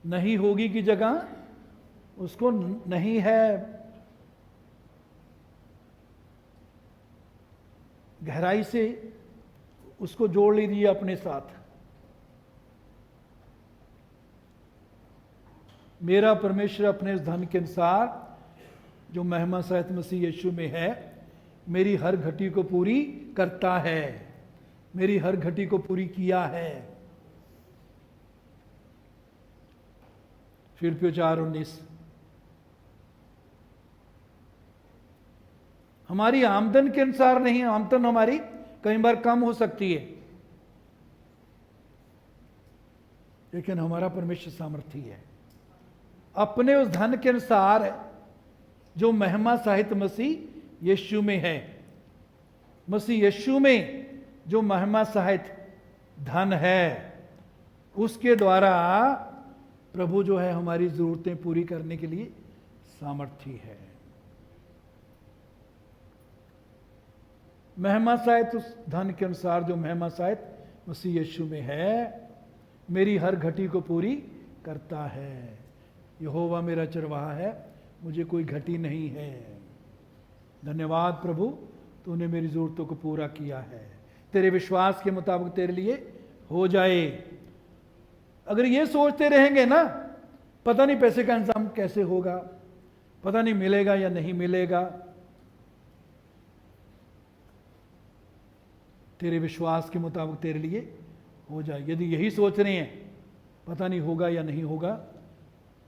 नहीं होगी की जगह उसको नहीं है गहराई से उसको जोड़ लीजिए अपने साथ। मेरा परमेश्वर अपने उस धन के अनुसार जो महिमा सहित मसीह यीशु में है, मेरी हर घटी को पूरी करता है, मेरी हर घटी को पूरी किया है। फिलिप्पियों 4:19। हमारी आमदन के अनुसार नहीं, आमदन हमारी कई बार कम हो सकती है, लेकिन हमारा परमेश्वर सामर्थी है। अपने उस धन के अनुसार जो महिमा सहित मसीह यीशु में है, मसीह यीशु में जो महिमा सहित धन है, उसके द्वारा प्रभु जो है हमारी जरूरतें पूरी करने के लिए सामर्थी है। महिमा सहित उस धन के अनुसार जो महिमा सहित मसीह यीशु में है, मेरी हर घटी को पूरी करता है। यहोवा मेरा चरवाहा है, मुझे कोई घटी नहीं है। धन्यवाद प्रभु, तूने मेरी जरूरतों को पूरा किया है। तेरे विश्वास के मुताबिक तेरे लिए हो जाए। अगर ये सोचते रहेंगे ना, पता नहीं पैसे का इंतजाम कैसे होगा, पता नहीं मिलेगा या नहीं मिलेगा, तेरे विश्वास के मुताबिक तेरे लिए हो जाए। यदि यही सोच रहे हैं पता नहीं होगा या नहीं होगा,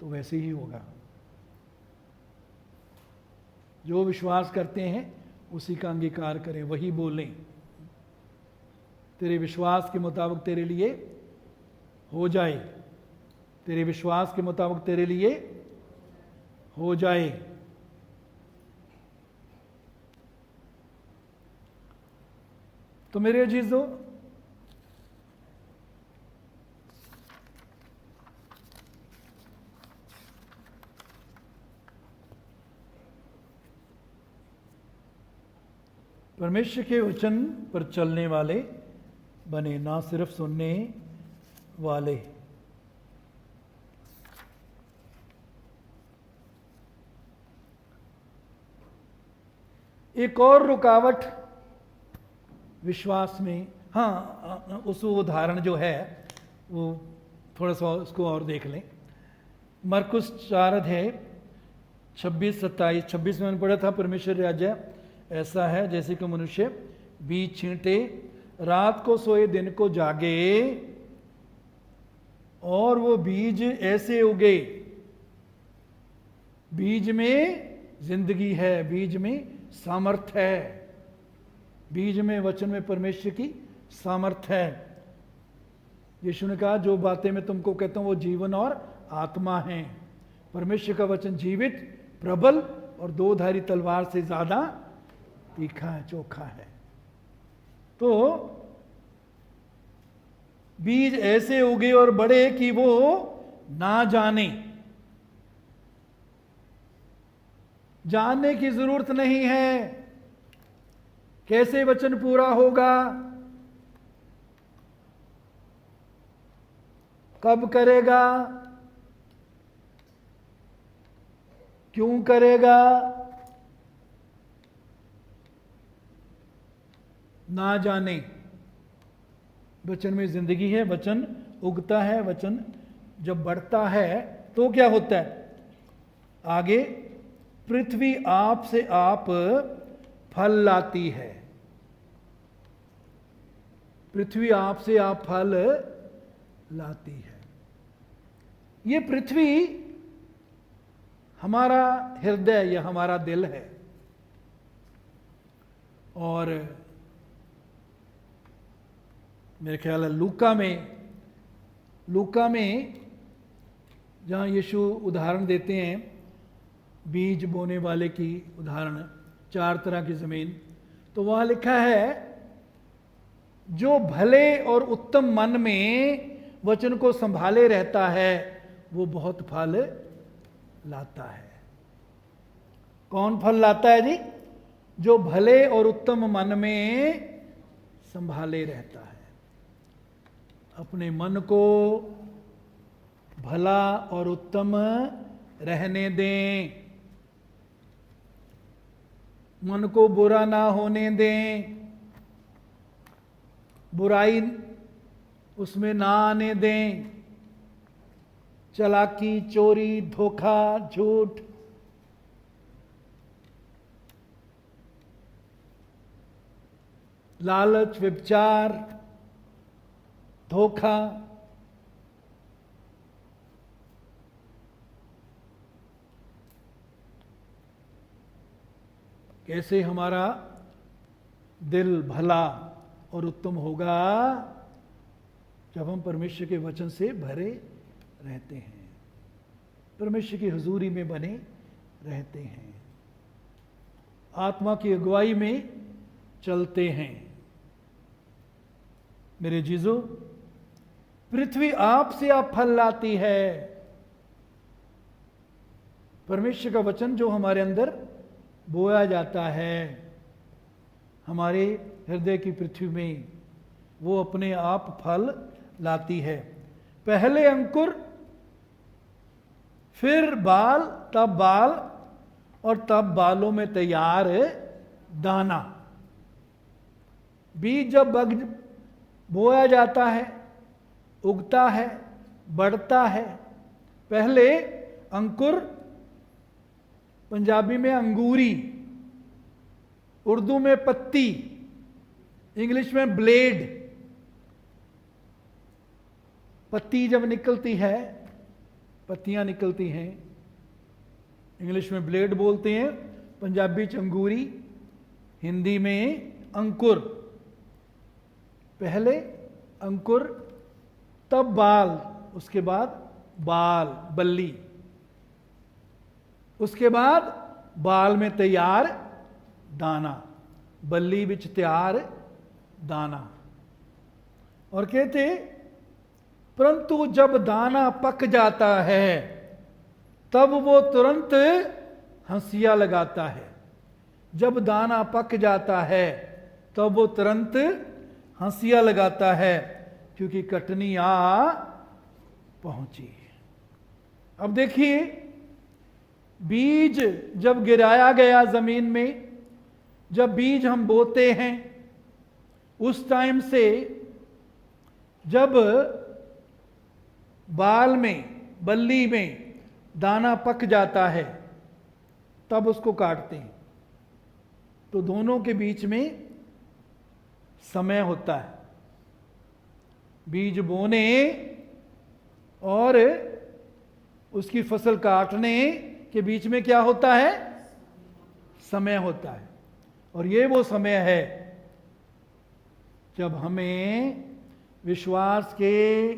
तो वैसे ही होगा। जो विश्वास करते हैं उसी का अंगीकार करें, वही बोलें। तेरे विश्वास के मुताबिक तेरे लिए हो जाए, तेरे विश्वास के मुताबिक तेरे लिए हो जाए। तो मेरे अजीजों, परमेश्वर के वचन पर चलने वाले बने, ना सिर्फ सुनने वाले। एक और रुकावट विश्वास में, हाँ, उस उदाहरण जो है वो थोड़ा सा उसको और देख लें। मरकुस 4 है 26-27। 26 में मैंने पढ़ा था, परमेश्वर राज्य ऐसा है जैसे कि मनुष्य बीज छींटे, रात को सोए दिन को जागे, और वो बीज ऐसे उगे। बीज में जिंदगी है, बीज में सामर्थ है, बीज में, वचन में परमेश्वर की सामर्थ है। यीशु ने कहा, जो बातें मैं तुमको कहता हूं वो जीवन और आत्मा है। परमेश्वर का वचन जीवित, प्रबल और दो धारी तलवार से ज्यादा तीखा है, चोखा है। तो बीज ऐसे उगे और बड़े कि वो ना जाने, जानने की जरूरत नहीं है कैसे वचन पूरा होगा, कब करेगा, क्यों करेगा, ना जाने। वचन में जिंदगी है, वचन उगता है, वचन जब बढ़ता है तो क्या होता है आगे, पृथ्वी आप से आप फल लाती है। पृथ्वी आप से आप फल लाती है। ये पृथ्वी हमारा हृदय या हमारा दिल है। और मेरे ख्याल है लूका में जहाँ यीशु उदाहरण देते हैं बीज बोने वाले की उदाहरण, 4 तरह की ज़मीन, तो वहाँ लिखा है जो भले और उत्तम मन में वचन को संभाले रहता है वो बहुत फल लाता है। कौन फल लाता है जी? जो भले और उत्तम मन में संभाले रहता है। अपने मन को भला और उत्तम रहने दें, मन को बुरा ना होने दें, बुराई उसमें ना आने दें, चालाकी, चोरी, धोखा, झूठ, लालच, व्यभिचार, धोखा, कैसे हमारा दिल भला और उत्तम होगा जब हम परमेश्वर के वचन से भरे रहते हैं, परमेश्वर की हुजूरी में बने रहते हैं, आत्मा की अगुवाई में चलते हैं। मेरे जीजो, पृथ्वी आप से आप फल लाती है। परमेश्वर का वचन जो हमारे अंदर बोया जाता है हमारे हृदय की पृथ्वी में, वो अपने आप फल लाती है। पहले अंकुर, फिर बाल, तब बाल, और तब बालों में तैयार दाना। बीज जब बोया जाता है उगता है, बढ़ता है। पहले अंकुर, पंजाबी में अंगूरी, उर्दू में पत्ती, इंग्लिश में ब्लेड। पत्ती जब निकलती है, पत्तियां निकलती हैं, इंग्लिश में ब्लेड बोलते हैं, पंजाबी च अंगूरी, हिंदी में अंकुर। पहले अंकुर, तब बाल, उसके बाद बाल, बल्ली, उसके बाद बाल में तैयार दाना, बल्ली विच तैयार दाना। और कहते परंतु जब दाना पक जाता है तब वो तुरंत हंसिया लगाता है। जब दाना पक जाता है तब वो तुरंत हंसिया लगाता है, क्योंकि कटनी आ पहुंची। अब देखिए, बीज जब गिराया गया जमीन में, जब बीज हम बोते हैं, उस टाइम से जब बाल में, बल्ली में दाना पक जाता है तब उसको काटते हैं। तो दोनों के बीच में समय होता है। बीज बोने और उसकी फसल काटने के बीच में क्या होता है? समय होता है। और ये वो समय है जब हमें विश्वास के,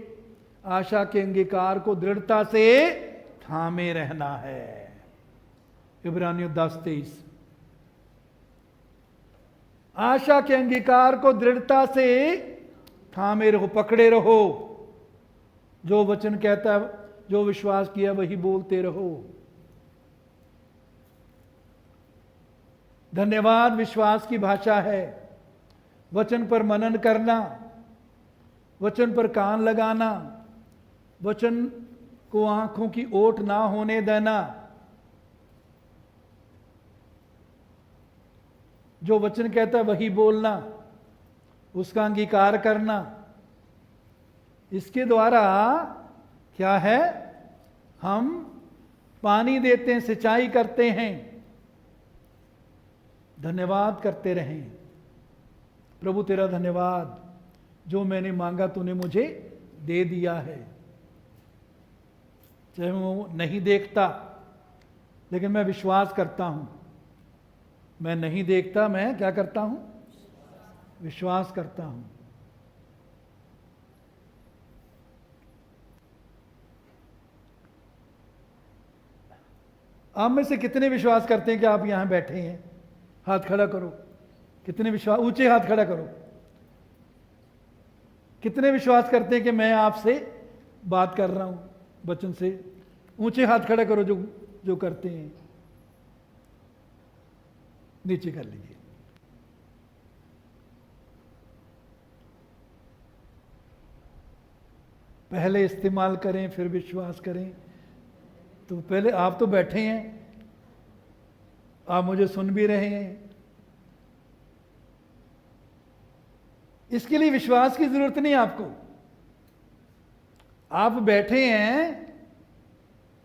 आशा के अंगीकार को दृढ़ता से थामे रहना है। इब्रानियों 10:23। आशा के अंगीकार को दृढ़ता से थामे रहो, पकड़े रहो। जो वचन कहता है, जो विश्वास किया वही बोलते रहो। धन्यवाद विश्वास की भाषा है। वचन पर मनन करना, वचन पर कान लगाना, वचन को आंखों की ओट ना होने देना। जो वचन कहता है वही बोलना, उसका अंगीकार करना। इसके द्वारा क्या है? हम पानी देते हैं, सिंचाई करते हैं। धन्यवाद करते रहें। प्रभु तेरा धन्यवाद, जो मैंने मांगा तूने मुझे दे दिया है। चाहे वो नहीं देखता, लेकिन मैं विश्वास करता हूं। मैं नहीं देखता, मैं क्या करता हूं? विश्वास करता हूं। आप में से कितने विश्वास करते हैं कि आप यहां बैठे हैं? हाथ खड़ा करो। कितने विश्वास, ऊंचे हाथ खड़ा करो। कितने विश्वास करते हैं कि मैं आपसे बात कर रहा हूं वचन से? ऊंचे हाथ खड़ा करो जो करते हैं। नीचे कर लीजिए। पहले इस्तेमाल करें फिर विश्वास करें। तो पहले आप तो बैठे हैं, आप मुझे सुन भी रहे हैं। इसके लिए विश्वास की जरूरत नहीं आपको। आप बैठे हैं,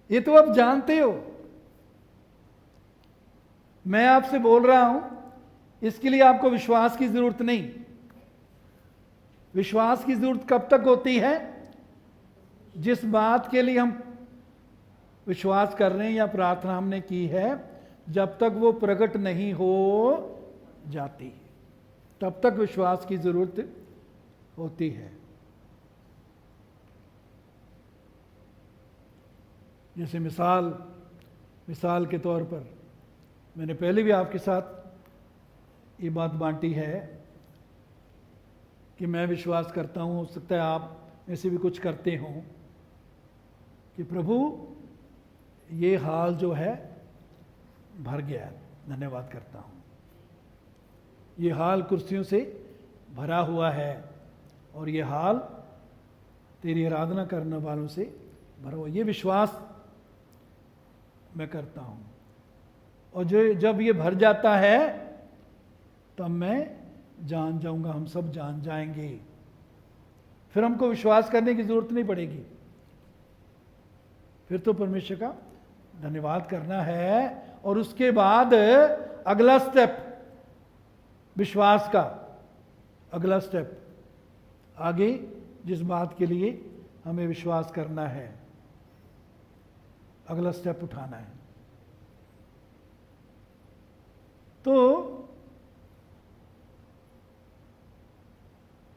ये तो आप जानते हो। मैं आपसे बोल रहा हूं, इसके लिए आपको विश्वास की जरूरत नहीं। विश्वास की जरूरत कब तक होती है? जिस बात के लिए हम विश्वास कर रहे हैं या प्रार्थना हमने की है, जब तक वो प्रकट नहीं हो जाती, तब तक विश्वास की जरूरत होती है। जैसे मिसाल के तौर पर, मैंने पहले भी आपके साथ ये बात बांटी है कि मैं विश्वास करता हूँ, हो सकता है आप में से भी कुछ करते हों, कि प्रभु ये हाल जो है भर गया है। धन्यवाद करता हूँ। ये हाल कुर्सियों से भरा हुआ है और ये हाल तेरी आराधना करने वालों से भरा हुआ। ये विश्वास मैं करता हूँ। और जब ये भर जाता है तब मैं जान जाऊंगा, हम सब जान जाएंगे फिर हमको विश्वास करने की जरूरत नहीं पड़ेगी। फिर तो परमेश्वर का धन्यवाद करना है। और उसके बाद अगला स्टेप, विश्वास का अगला स्टेप, आगे जिस बात के लिए हमें विश्वास करना है, अगला स्टेप उठाना है। तो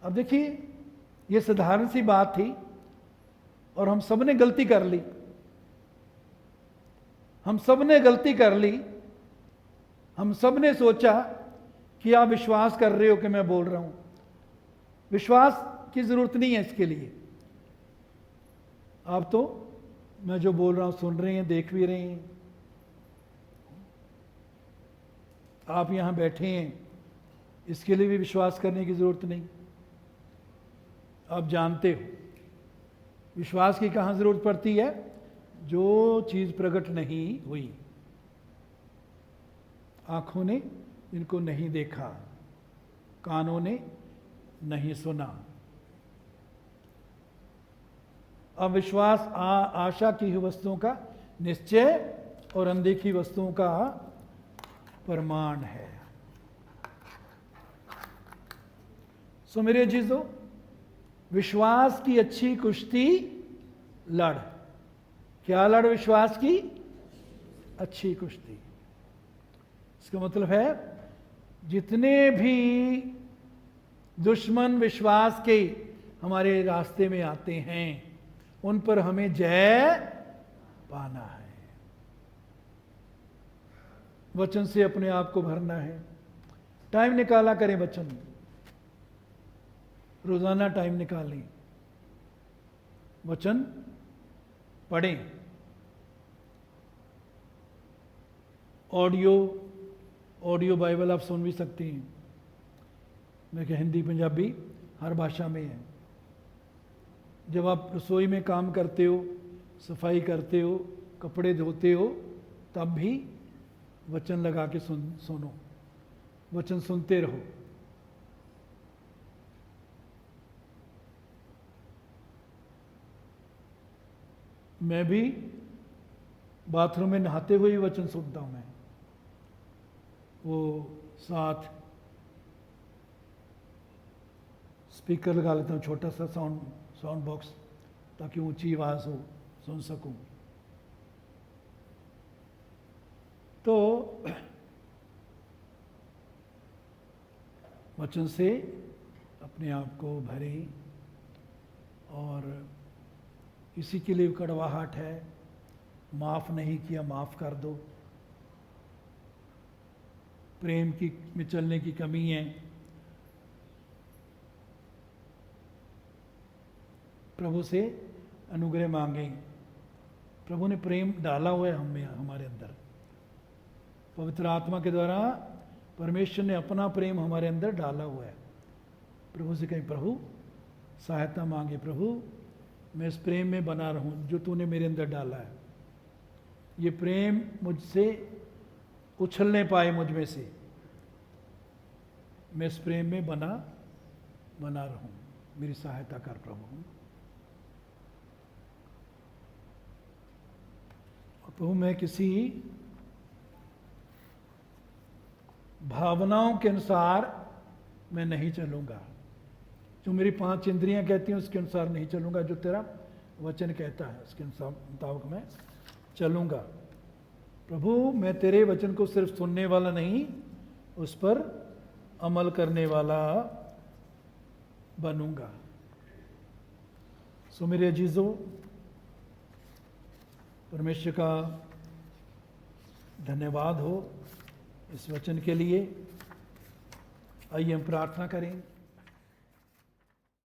अब देखिए, ये साधारण सी बात थी और हम सब ने गलती कर ली। हम सब ने गलती कर ली। हम सब ने सोचा कि आप विश्वास कर रहे हो कि मैं बोल रहा हूं। विश्वास की जरूरत नहीं है इसके लिए। आप तो मैं जो बोल रहा हूं सुन रहे हैं, देख भी रहे हैं। आप यहां बैठे हैं, इसके लिए भी विश्वास करने की जरूरत नहीं। आप जानते हो विश्वास की कहां जरूरत पड़ती है? जो चीज प्रकट नहीं हुई, आंखों ने इनको नहीं देखा, कानों ने नहीं सुना। अब विश्वास आशा की हुई वस्तुओं का निश्चय और अनदेखी वस्तुओं का प्रमाण है। सो मेरे अजीजों, विश्वास की अच्छी कुश्ती लड़। क्या लड़? विश्वास की अच्छी कुश्ती। इसका मतलब है जितने भी दुश्मन विश्वास के हमारे रास्ते में आते हैं, उन पर हमें जय पाना है। वचन से अपने आप को भरना है। टाइम निकाला करें वचन, रोजाना टाइम निकालें, वचन पढ़ें। ऑडियो बाइबल आप सुन भी सकती हैं। मैं क्या, हिंदी पंजाबी हर भाषा में है। जब आप रसोई में काम करते हो, सफाई करते हो, कपड़े धोते हो, तब भी वचन लगा के सुनो, वचन सुनते रहो। मैं भी बाथरूम में नहाते हुए ही वचन सुनता हूं। मैं वो साथ स्पीकर लगा लेता हूं, छोटा सा साउंड बॉक्स, ताकि ऊंची आवाज हो, सुन सकूं। तो वचन से अपने आप को भरें। और किसी के लिए कड़वाहट है, माफ नहीं किया, माफ कर दो। प्रेम की में चलने की कमी है, प्रभु से अनुग्रह मांगें। प्रभु ने प्रेम डाला हुआ है हमें, हमारे अंदर। पवित्र आत्मा के द्वारा परमेश्वर ने अपना प्रेम हमारे अंदर डाला हुआ है। प्रभु से कहें, प्रभु सहायता मांगे, प्रभु मैं इस प्रेम में बना रहूं जो तूने मेरे अंदर डाला है। ये प्रेम मुझसे उछलने पाए, मुझ में से। मैं इस प्रेम में बना रहूं, मेरी सहायता कर प्रभु। प्रभु मैं किसी भावनाओं के अनुसार मैं नहीं चलूंगा। जो मेरी 5 इंद्रियां कहती हैं उसके अनुसार नहीं चलूंगा। जो तेरा वचन कहता है उसके अनुसार मुताबिक मैं चलूंगा। प्रभु मैं तेरे वचन को सिर्फ सुनने वाला नहीं, उस पर अमल करने वाला बनूंगा। सो मेरे अजीजों, परमेश्वर का धन्यवाद हो इस वचन के लिए। आइए हम प्रार्थना करें।